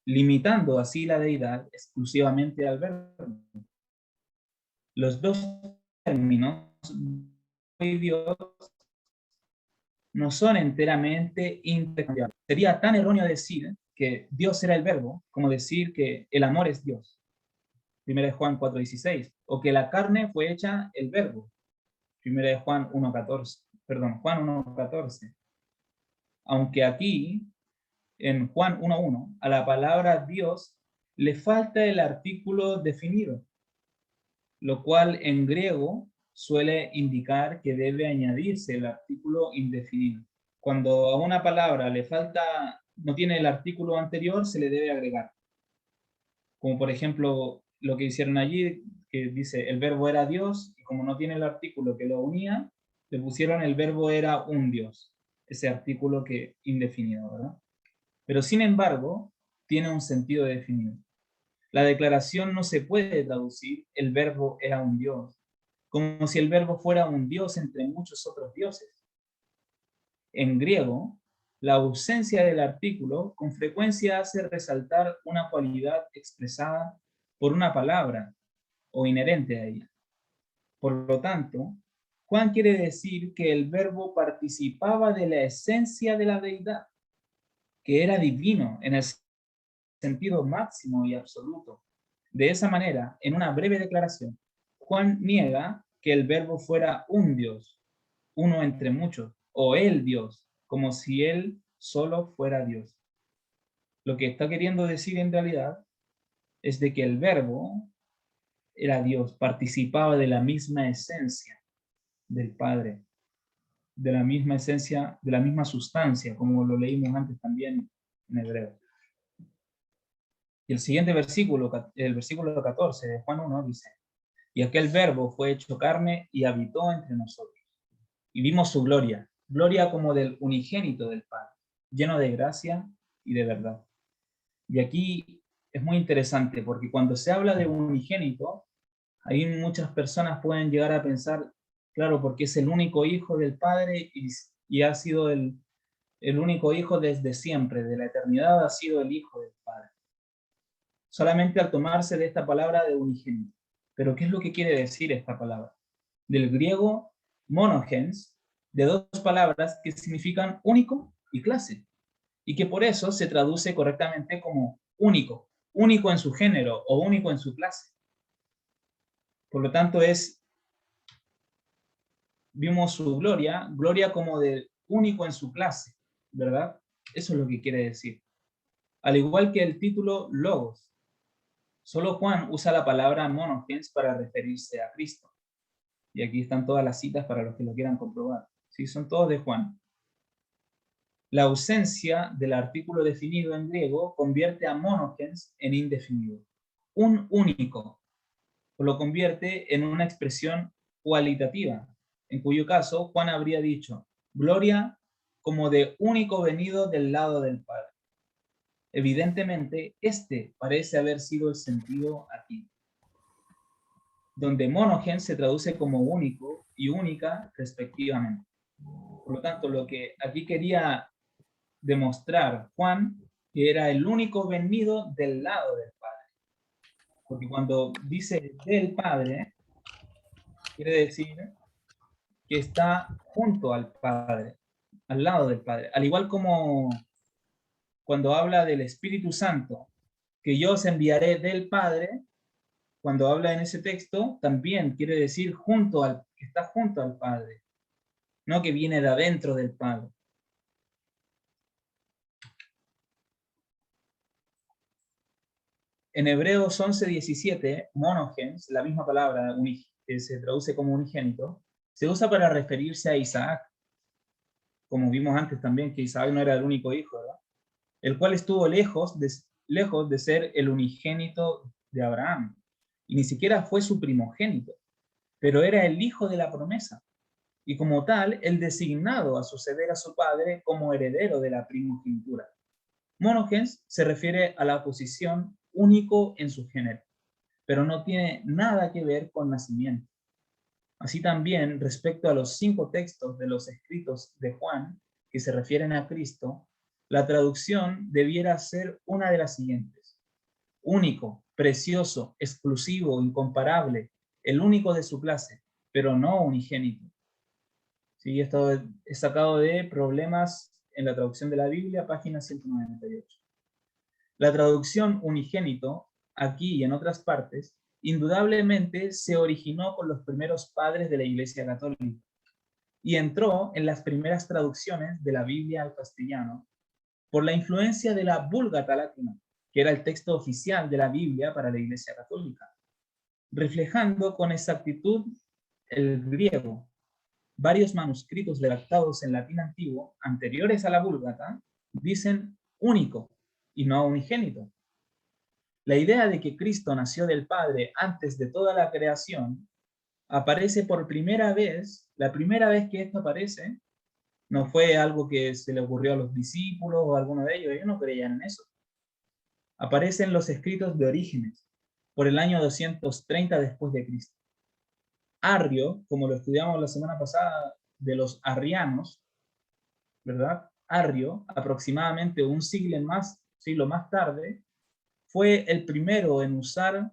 limitando así la deidad exclusivamente al verbo. Los dos términos, y Dios, no son enteramente intercambiables. Sería tan erróneo decir que Dios era el verbo como decir que el amor es Dios. 1 Juan 4:16. O que la carne fue hecha el verbo. 1 Juan 1:14. Perdón, Juan 1:14. Aunque aquí, en Juan 1:1, a la palabra Dios le falta el artículo definido, lo cual en griego suele indicar que debe añadirse el artículo indefinido. Cuando a una palabra le falta, no tiene el artículo anterior, se le debe agregar. Como por ejemplo lo que hicieron allí, que dice el verbo era Dios, y como no tiene el artículo que lo unía, le pusieron el verbo era un Dios, ese artículo que indefinido, ¿verdad? Pero sin embargo, tiene un sentido definido. La declaración no se puede traducir el verbo era un Dios, como si el verbo fuera un Dios entre muchos otros dioses. En griego, la ausencia del artículo con frecuencia hace resaltar una cualidad expresada por una palabra o inherente a ella. Por lo tanto, Juan quiere decir que el verbo participaba de la esencia de la deidad, que era divino en el sentido máximo y absoluto. De esa manera, en una breve declaración, Juan niega que el verbo fuera un Dios, uno entre muchos, o el Dios, como si él solo fuera Dios. Lo que está queriendo decir en realidad es de que el verbo era Dios, participaba de la misma esencia del Padre, de la misma esencia, de la misma sustancia, como lo leímos antes también en hebreo. Y el siguiente versículo, el versículo 14 de Juan 1 dice, y aquel verbo fue hecho carne y habitó entre nosotros. Y vimos su gloria, gloria como del unigénito del Padre, lleno de gracia y de verdad. Y aquí es muy interesante porque cuando se habla de unigénito, ahí muchas personas pueden llegar a pensar, claro, porque es el único hijo del Padre y ha sido el único hijo desde siempre, de la eternidad ha sido el hijo del Padre. Solamente al tomarse de esta palabra de unigénito. Pero ¿qué es lo que quiere decir esta palabra? Del griego monogens, de dos palabras que significan único y clase, y que por eso se traduce correctamente como único, único en su género o único en su clase. Por lo tanto, vimos su gloria, gloria como de único en su clase, ¿verdad? Eso es lo que quiere decir. Al igual que el título Logos, solo Juan usa la palabra monogens para referirse a Cristo. Y aquí están todas las citas para los que lo quieran comprobar. ¿Sí? Son todos de Juan. La ausencia del artículo definido en griego convierte a monogens en indefinido. Un único, o lo convierte en una expresión cualitativa, en cuyo caso Juan habría dicho, gloria como de único venido del lado del Padre. Evidentemente, este parece haber sido el sentido aquí, donde monogen se traduce como único y única respectivamente. Por lo tanto, lo que aquí quería demostrar Juan, que era el único venido del lado del Padre. Porque cuando dice del Padre, quiere decir que está junto al Padre, al lado del Padre. Al igual como cuando habla del Espíritu Santo, que yo os enviaré del Padre, cuando habla en ese texto, también quiere decir que está junto al Padre, no que viene de adentro del Padre. En Hebreos 11:17, monogens, la misma palabra que se traduce como unigénito, se usa para referirse a Isaac, como vimos antes también, que Isaac no era el único hijo, ¿verdad? el cual estuvo lejos de ser el unigénito de Abraham, y ni siquiera fue su primogénito, pero era el hijo de la promesa, y como tal, el designado a suceder a su padre como heredero de la primogenitura. Monogens se refiere a la posición único en su género, pero no tiene nada que ver con nacimiento. Así también, respecto a los 5 textos de los escritos de Juan que se refieren a Cristo, la traducción debiera ser una de las siguientes: único, precioso, exclusivo, incomparable, el único de su clase, pero no unigénito. Sí, esto es sacado de Problemas en la traducción de la Biblia, página 198. La traducción unigénito, aquí y en otras partes, indudablemente se originó con los primeros padres de la Iglesia Católica y entró en las primeras traducciones de la Biblia al castellano por la influencia de la Vulgata Latina, que era el texto oficial de la Biblia para la Iglesia Católica, reflejando con exactitud el griego. Varios manuscritos redactados en latín antiguo, anteriores a la Vulgata, dicen único y no unigénito. La idea de que Cristo nació del Padre antes de toda la creación aparece por primera vez. La primera vez que esto aparece no fue algo que se le ocurrió a los discípulos o a alguno de ellos no creían en eso. Aparece en los escritos de Orígenes, por el año 230 después de Cristo. Arrio, como lo estudiamos la semana pasada de los arrianos, ¿verdad? Arrio, aproximadamente un siglo más tarde, fue el primero en usar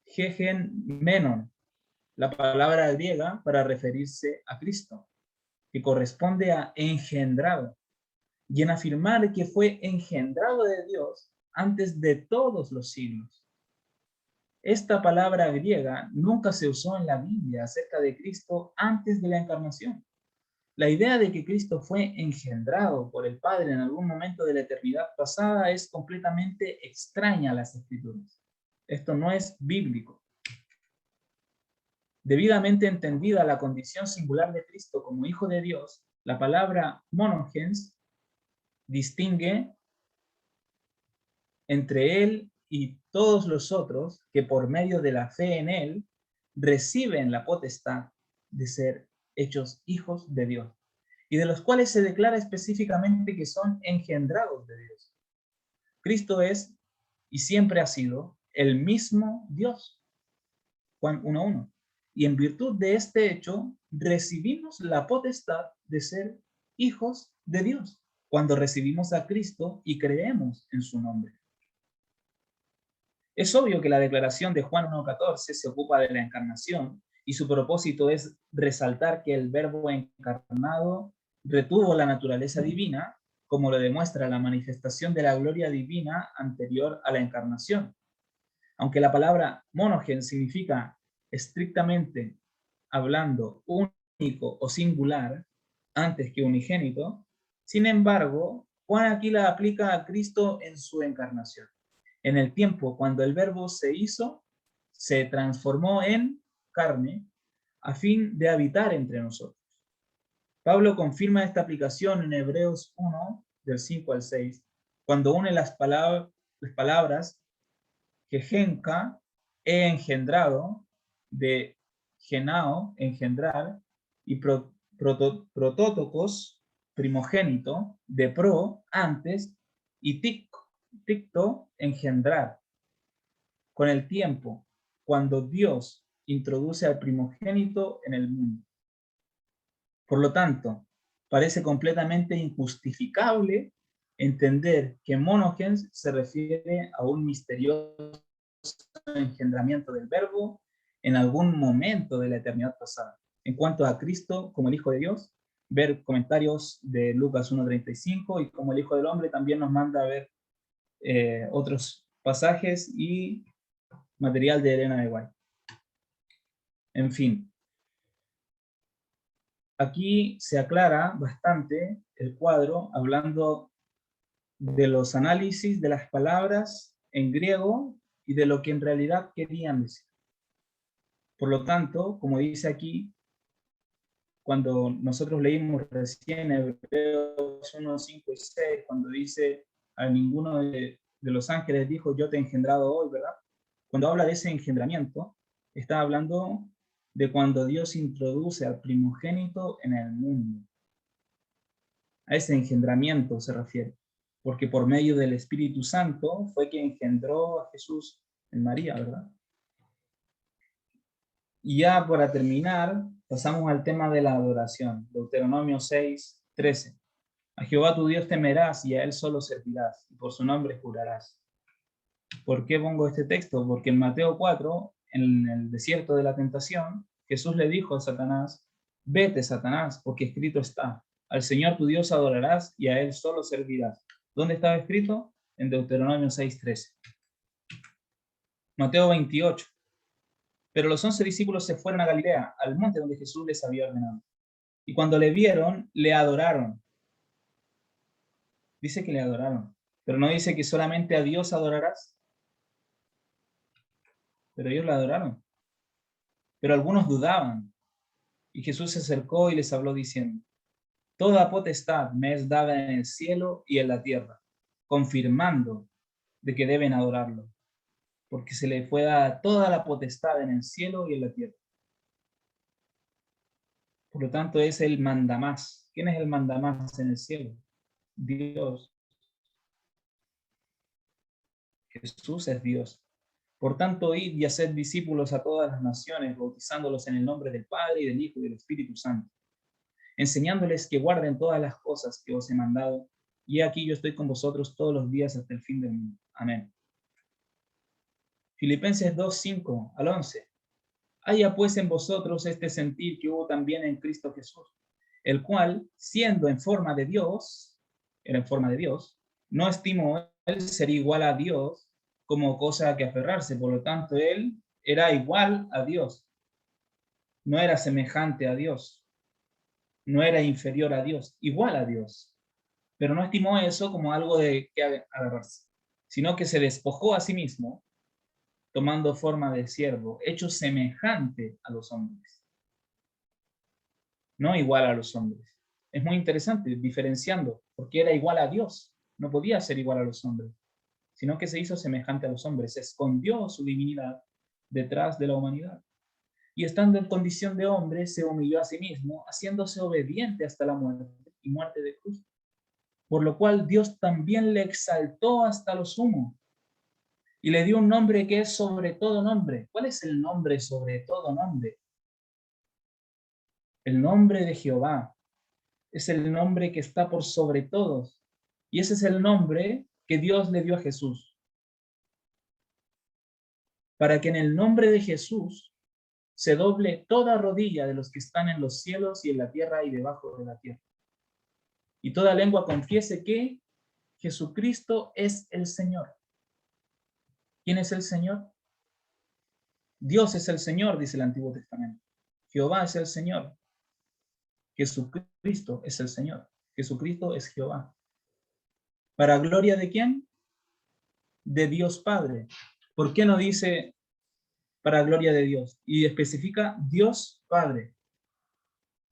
hegemenon, la palabra griega para referirse a Cristo, que corresponde a engendrado, y en afirmar que fue engendrado de Dios antes de todos los siglos. Esta palabra griega nunca se usó en la Biblia acerca de Cristo antes de la encarnación. La idea de que Cristo fue engendrado por el Padre en algún momento de la eternidad pasada es completamente extraña a las Escrituras. Esto no es bíblico. Debidamente entendida la condición singular de Cristo como Hijo de Dios, la palabra monogens distingue entre Él y todos los otros que por medio de la fe en Él reciben la potestad de ser hechos hijos de Dios, y de los cuales se declara específicamente que son engendrados de Dios. Cristo es y siempre ha sido el mismo Dios. Juan 1:1. Y en virtud de este hecho, recibimos la potestad de ser hijos de Dios, cuando recibimos a Cristo y creemos en su nombre. Es obvio que la declaración de Juan 1:14 se ocupa de la encarnación, y su propósito es resaltar que el Verbo encarnado retuvo la naturaleza divina, como lo demuestra la manifestación de la gloria divina anterior a la encarnación. Aunque la palabra monogen significa estrictamente hablando único o singular antes que unigénito, sin embargo, Juan aquí la aplica a Cristo en su encarnación. En el tiempo cuando el Verbo se hizo, se transformó en carne a fin de habitar entre nosotros. Pablo confirma esta aplicación en Hebreos 1, del 5 al 6, cuando une las palabras que genca, he engendrado, de genao, engendrar, y protótocos, primogénito, de pro, antes, y ticto, engendrar. Con el tiempo, cuando Dios introduce al primogénito en el mundo. Por lo tanto, parece completamente injustificable entender que monogens se refiere a un misterioso engendramiento del Verbo en algún momento de la eternidad pasada. En cuanto a Cristo como el Hijo de Dios, ver comentarios de Lucas 1:35, y como el Hijo del Hombre también nos manda a ver otros pasajes y material de Elena de White. En fin, aquí se aclara bastante el cuadro hablando de los análisis de las palabras en griego y de lo que en realidad querían decir. Por lo tanto, como dice aquí, cuando nosotros leímos recién Hebreos 1, 5 y 6, cuando dice a ninguno de los ángeles dijo, yo te he engendrado hoy, ¿verdad? Cuando habla de ese engendramiento, está hablando de cuando Dios introduce al primogénito en el mundo. A ese engendramiento se refiere, porque por medio del Espíritu Santo fue que engendró a Jesús en María, ¿verdad? Y ya para terminar, pasamos al tema de la adoración. Deuteronomio 6:13. A Jehová tu Dios temerás y a él solo servirás, y por su nombre jurarás. ¿Por qué pongo este texto? Porque en Mateo 4, en el desierto de la tentación, Jesús le dijo a Satanás, vete, Satanás, porque escrito está, al Señor tu Dios adorarás y a él solo servirás. ¿Dónde estaba escrito? En Deuteronomio 6:13. Mateo 28. Pero los 11 discípulos se fueron a Galilea, al monte donde Jesús les había ordenado. Y cuando le vieron, le adoraron. Dice que le adoraron, pero no dice que solamente a Dios adorarás. Pero ellos le adoraron. Pero algunos dudaban. Y Jesús se acercó y les habló diciendo, toda potestad me es dada en el cielo y en la tierra, confirmando de que deben adorarlo, porque se le fue dada toda la potestad en el cielo y en la tierra. Por lo tanto, es el mandamás. ¿Quién es el mandamás en el cielo? Dios. Jesús es Dios. Por tanto, id y haced discípulos a todas las naciones, bautizándolos en el nombre del Padre y del Hijo y del Espíritu Santo, enseñándoles que guarden todas las cosas que os he mandado, y aquí yo estoy con vosotros todos los días hasta el fin del mundo. Amén. Filipenses 2:5-11. Haya pues en vosotros este sentir que hubo también en Cristo Jesús, el cual, siendo en forma de Dios, era en forma de Dios, no estimó él ser igual a Dios como cosa a que aferrarse, por lo tanto él era igual a Dios, no era semejante a Dios, no era inferior a Dios, igual a Dios, pero no estimó eso como algo de que agarrarse, sino que se despojó a sí mismo, tomando forma de siervo, hecho semejante a los hombres, no igual a los hombres. Es muy interesante diferenciando, porque era igual a Dios, no podía ser igual a los hombres, sino que se hizo semejante a los hombres, escondió su divinidad detrás de la humanidad. Y estando en condición de hombre, se humilló a sí mismo, haciéndose obediente hasta la muerte y muerte de cruz. Por lo cual Dios también le exaltó hasta lo sumo y le dio un nombre que es sobre todo nombre. ¿Cuál es el nombre sobre todo nombre? El nombre de Jehová es el nombre que está por sobre todos. Y ese es el nombre que Dios le dio a Jesús. Para que en el nombre de Jesús se doble toda rodilla de los que están en los cielos y en la tierra y debajo de la tierra. Y toda lengua confiese que Jesucristo es el Señor. ¿Quién es el Señor? Dios es el Señor, dice el Antiguo Testamento. Jehová es el Señor. Jesucristo es el Señor. Jesucristo es Jehová. ¿Para gloria de quién? De Dios Padre. ¿Por qué no dice para gloria de Dios? Y especifica Dios Padre.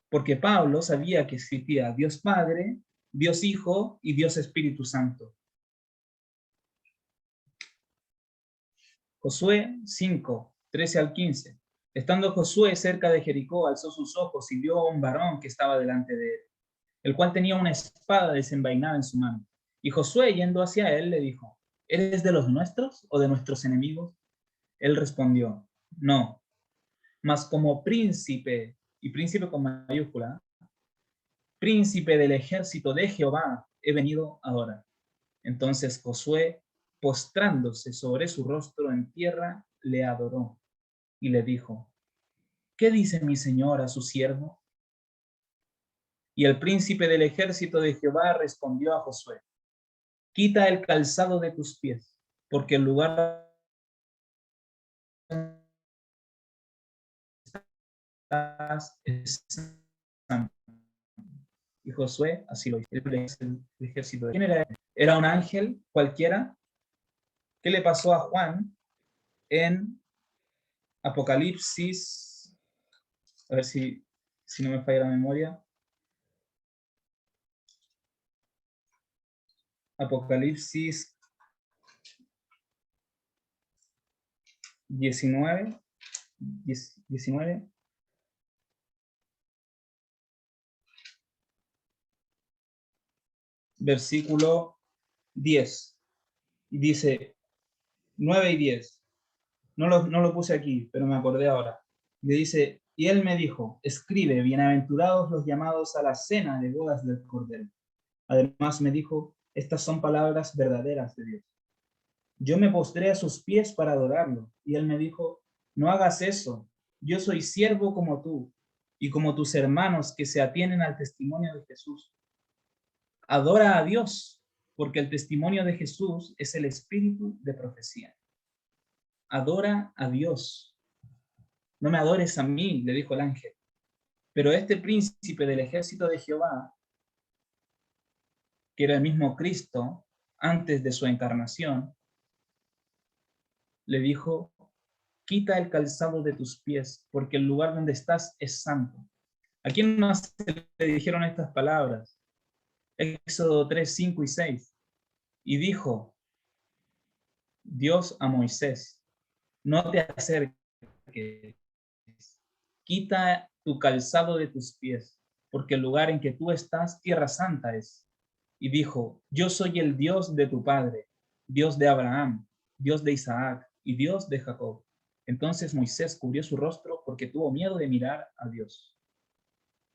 Porque Pablo sabía que existía Dios Padre, Dios Hijo y Dios Espíritu Santo. Josué 5:13-15. Estando Josué cerca de Jericó, alzó sus ojos y vio a un varón que estaba delante de él, el cual tenía una espada desenvainada en su mano. Y Josué, yendo hacia él, le dijo, ¿eres de los nuestros o de nuestros enemigos? Él respondió, no, mas como príncipe, y príncipe con mayúscula, príncipe del ejército de Jehová, he venido ahora. Entonces Josué, postrándose sobre su rostro en tierra, le adoró y le dijo, ¿qué dice mi señor a su siervo? Y el príncipe del ejército de Jehová respondió a Josué, quita el calzado de tus pies, porque el lugar es santo. Y Josué así lo hizo. El ejército. ¿Quién era? ¿Era un ángel cualquiera? ¿Qué le pasó a Juan en Apocalipsis? A ver si no me falla la memoria. Apocalipsis 19, 19, versículo 10. Y dice 9 y 10. No lo puse aquí, pero me acordé ahora. Le dice, y él me dijo, escribe, bienaventurados los llamados a la cena de bodas del Cordero. Además me dijo, estas son palabras verdaderas de Dios. Yo me postré a sus pies para adorarlo, y él me dijo, no hagas eso, yo soy siervo como tú, y como tus hermanos que se atienen al testimonio de Jesús. Adora a Dios, porque el testimonio de Jesús es el espíritu de profecía. Adora a Dios. No me adores a mí, le dijo el ángel. Pero este príncipe del ejército de Jehová, que era el mismo Cristo, antes de su encarnación, le dijo, quita el calzado de tus pies, porque el lugar donde estás es santo. ¿A quién más le dijeron estas palabras? Éxodo 3, 5 y 6. Y dijo Dios a Moisés, no te acerques, quita tu calzado de tus pies, porque el lugar en que tú estás, tierra santa es. Y dijo, yo soy el Dios de tu padre, Dios de Abraham, Dios de Isaac y Dios de Jacob. Entonces Moisés cubrió su rostro porque tuvo miedo de mirar a Dios.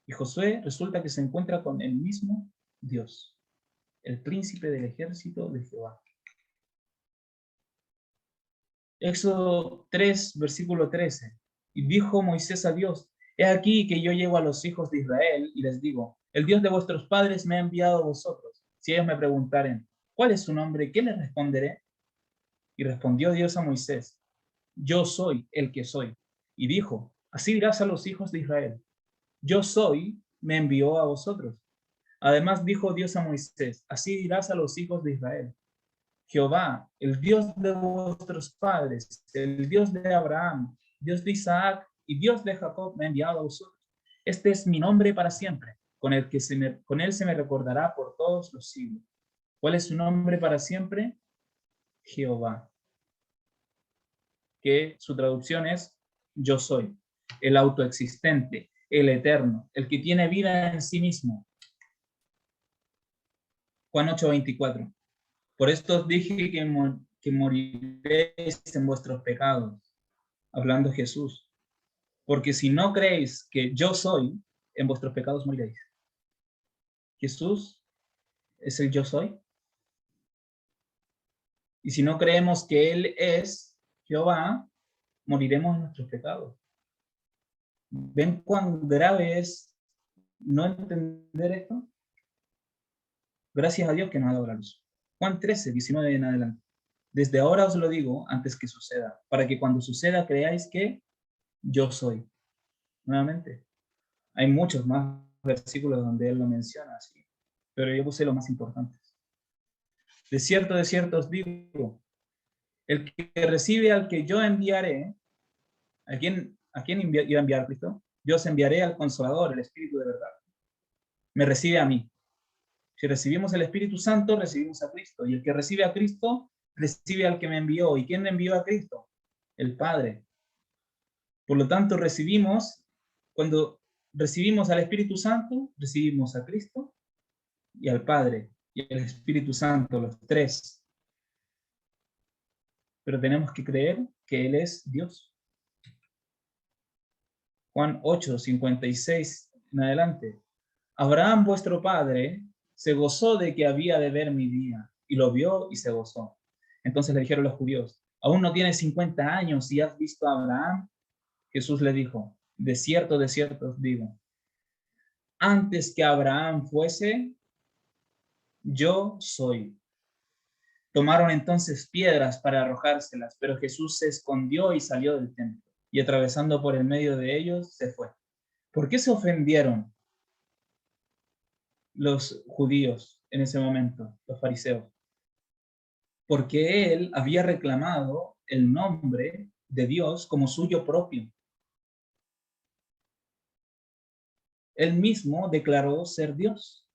Y Josué resulta que se encuentra con el mismo Dios, el príncipe del ejército de Jehová. Éxodo 3, versículo 13. Y dijo Moisés a Dios, he aquí que yo llego a los hijos de Israel y les digo, el Dios de vuestros padres me ha enviado a vosotros. Si ellos me preguntaren, ¿cuál es su nombre? ¿Qué les responderé? Y respondió Dios a Moisés, yo soy el que soy. Y dijo, así dirás a los hijos de Israel, yo soy, me envió a vosotros. Además dijo Dios a Moisés, así dirás a los hijos de Israel, Jehová, el Dios de vuestros padres, el Dios de Abraham, Dios de Isaac y Dios de Jacob me ha enviado a vosotros. Este es mi nombre para siempre, con él se me recordará por todos los siglos. ¿Cuál es su nombre para siempre? Jehová, que su traducción es yo soy, el autoexistente, el eterno, el que tiene vida en sí mismo. Juan 8:24. Por esto os dije que moriréis en vuestros pecados, hablando Jesús. Porque si no creéis que yo soy, en vuestros pecados moriréis. Jesús es el yo soy. Y si no creemos que Él es Jehová, moriremos en nuestros pecados. ¿Ven cuán grave es no entender esto? Gracias a Dios que nos ha dado la luz. Juan 13, 19 en adelante. Desde ahora os lo digo antes que suceda, para que cuando suceda creáis que yo soy. Nuevamente, hay muchos más versículos donde él lo menciona así, pero yo puse los más importantes. De cierto os digo, el que recibe al que yo enviaré, a quién iba a enviar Cristo? Yo os enviaré al Consolador, el Espíritu de verdad. Me recibe a mí. Si recibimos el Espíritu Santo, recibimos a Cristo. Y el que recibe a Cristo, recibe al que me envió. ¿Y quién me envió a Cristo? El Padre. Por lo tanto, cuando recibimos al Espíritu Santo, recibimos a Cristo y al Padre y el Espíritu Santo, los tres. Pero tenemos que creer que Él es Dios. Juan 8, 56 en adelante. Abraham, vuestro padre, se gozó de que había de ver mi día, y lo vio y se gozó. Entonces le dijeron los judíos, ¿aún no tienes 50 años y has visto a Abraham? Jesús le dijo, de cierto os digo, antes que Abraham fuese, yo soy. Tomaron entonces piedras para arrojárselas, pero Jesús se escondió y salió del templo, y atravesando por el medio de ellos, se fue. ¿Por qué se ofendieron los judíos en ese momento, los fariseos? Porque él había reclamado el nombre de Dios como suyo propio. Él mismo declaró ser Dios.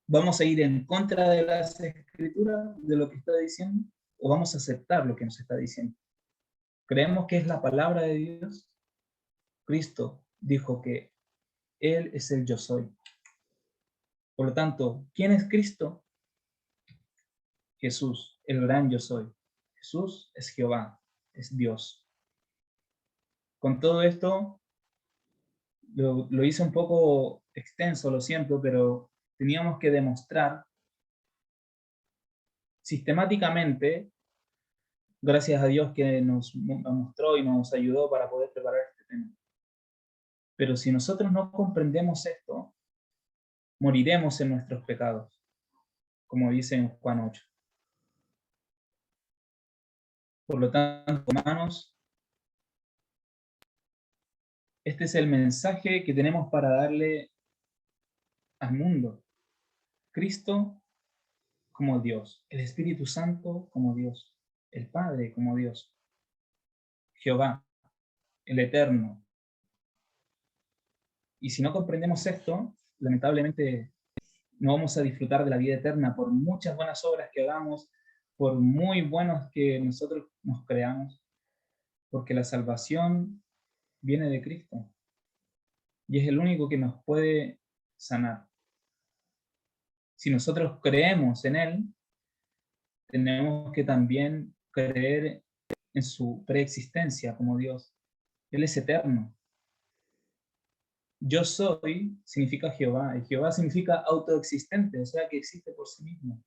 ¿Vamos a ir en contra de las escrituras, de lo que está diciendo? ¿O vamos a aceptar lo que nos está diciendo? ¿Creemos que es la palabra de Dios? Cristo dijo que Él es el yo soy. Por lo tanto, ¿quién es Cristo? Jesús, el gran yo soy. Jesús es Jehová, es Dios. Con todo esto, lo hice un poco extenso, lo siento, pero teníamos que demostrar sistemáticamente, gracias a Dios que nos mostró y nos ayudó para poder preparar este tema. Pero si nosotros no comprendemos esto, moriremos en nuestros pecados, como dice en Juan 8. Por lo tanto, hermanos, este es el mensaje que tenemos para darle al mundo. Cristo como Dios, el Espíritu Santo como Dios, el Padre como Dios, Jehová, el Eterno. Y si no comprendemos esto, lamentablemente no vamos a disfrutar de la vida eterna por muchas buenas obras que hagamos, por muy buenos que nosotros nos creamos, porque la salvación viene de Cristo y es el único que nos puede sanar. Si nosotros creemos en Él, tenemos que también creer en su preexistencia como Dios. Él es eterno. Yo soy significa Jehová, y Jehová significa autoexistente, o sea que existe por sí mismo.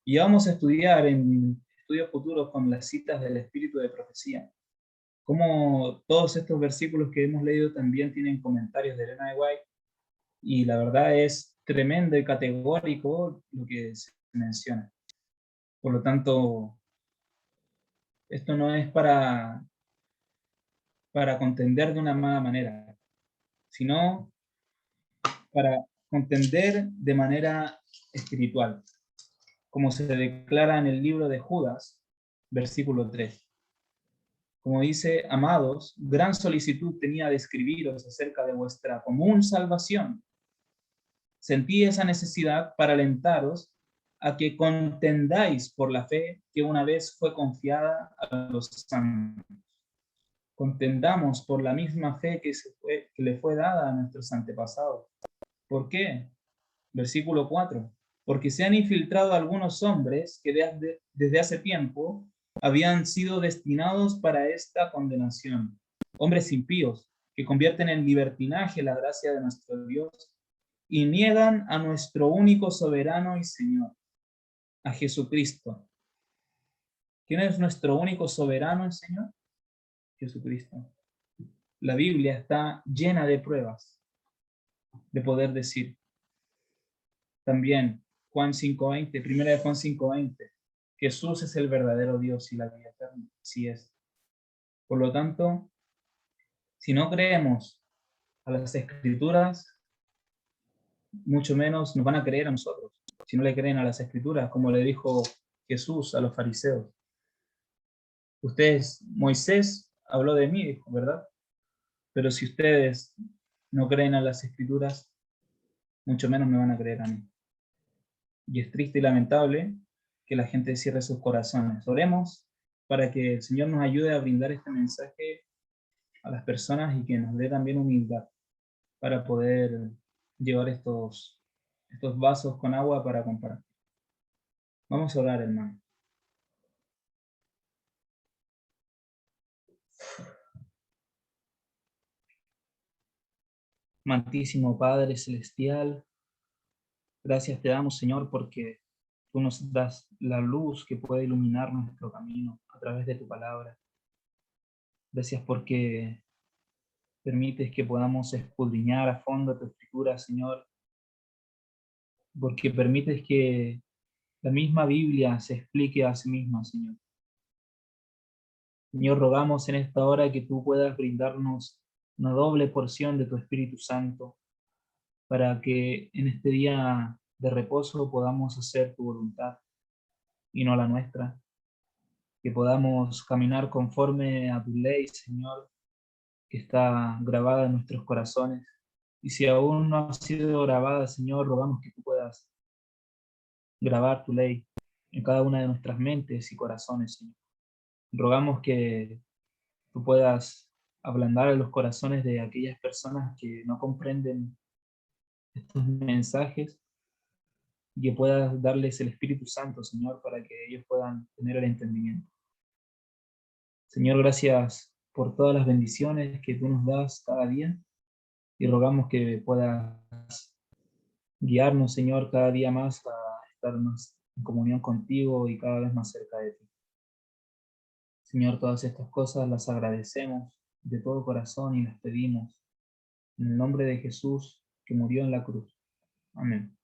Y vamos a estudiar en estudios futuros con las citas del espíritu de profecía, como todos estos versículos que hemos leído también tienen comentarios de Elena de White, y la verdad es tremendo y categórico lo que se menciona. Por lo tanto, esto no es para contender de una mala manera, sino para contender de manera espiritual, como se declara en el libro de Judas, versículo 3. Como dice, amados, gran solicitud tenía de escribiros acerca de vuestra común salvación. Sentí esa necesidad para alentaros a que contendáis por la fe que una vez fue confiada a los santos. Contendamos por la misma fe que le fue dada a nuestros antepasados. ¿Por qué? Versículo 4. Porque se han infiltrado algunos hombres que desde hace tiempo habían sido destinados para esta condenación. Hombres impíos que convierten en libertinaje la gracia de nuestro Dios y niegan a nuestro único soberano y Señor, a Jesucristo. ¿Quién es nuestro único soberano y Señor? Jesucristo. La Biblia está llena de pruebas de poder decir. También Juan 5:20, primera de Juan 5:20, Jesús es el verdadero Dios y la vida eterna. Así es. Por lo tanto, si no creemos a las Escrituras, mucho menos nos van a creer a nosotros. Si no le creen a las Escrituras, como le dijo Jesús a los fariseos. Ustedes, Moisés habló de mí, dijo, ¿verdad? Pero si ustedes no creen a las Escrituras, mucho menos me van a creer a mí. Y es triste y lamentable que la gente cierre sus corazones. Oremos para que el Señor nos ayude a brindar este mensaje a las personas y que nos dé también humildad para poder llevar estos vasos con agua para compartir. Vamos a orar, hermano. Amantísimo Padre Celestial, gracias te damos, Señor, porque tú nos das la luz que puede iluminar nuestro camino a través de tu palabra. Gracias porque permites que podamos escudriñar a fondo tu escritura, Señor, porque permites que la misma Biblia se explique a sí misma, Señor. Señor, rogamos en esta hora que tú puedas brindarnos una doble porción de tu Espíritu Santo para que en este día de reposo podamos hacer tu voluntad y no la nuestra, que podamos caminar conforme a tu ley, Señor, que está grabada en nuestros corazones. Y si aún no ha sido grabada, Señor, rogamos que tú puedas grabar tu ley en cada una de nuestras mentes y corazones, Señor. Rogamos que tú puedas ablandar los corazones de aquellas personas que no comprenden estos mensajes y que puedas darles el Espíritu Santo, Señor, para que ellos puedan tener el entendimiento. Señor, gracias por todas las bendiciones que tú nos das cada día y rogamos que puedas guiarnos, Señor, cada día más a estar más en comunión contigo y cada vez más cerca de ti. Señor, todas estas cosas las agradecemos de todo corazón y las pedimos en el nombre de Jesús que murió en la cruz. Amén.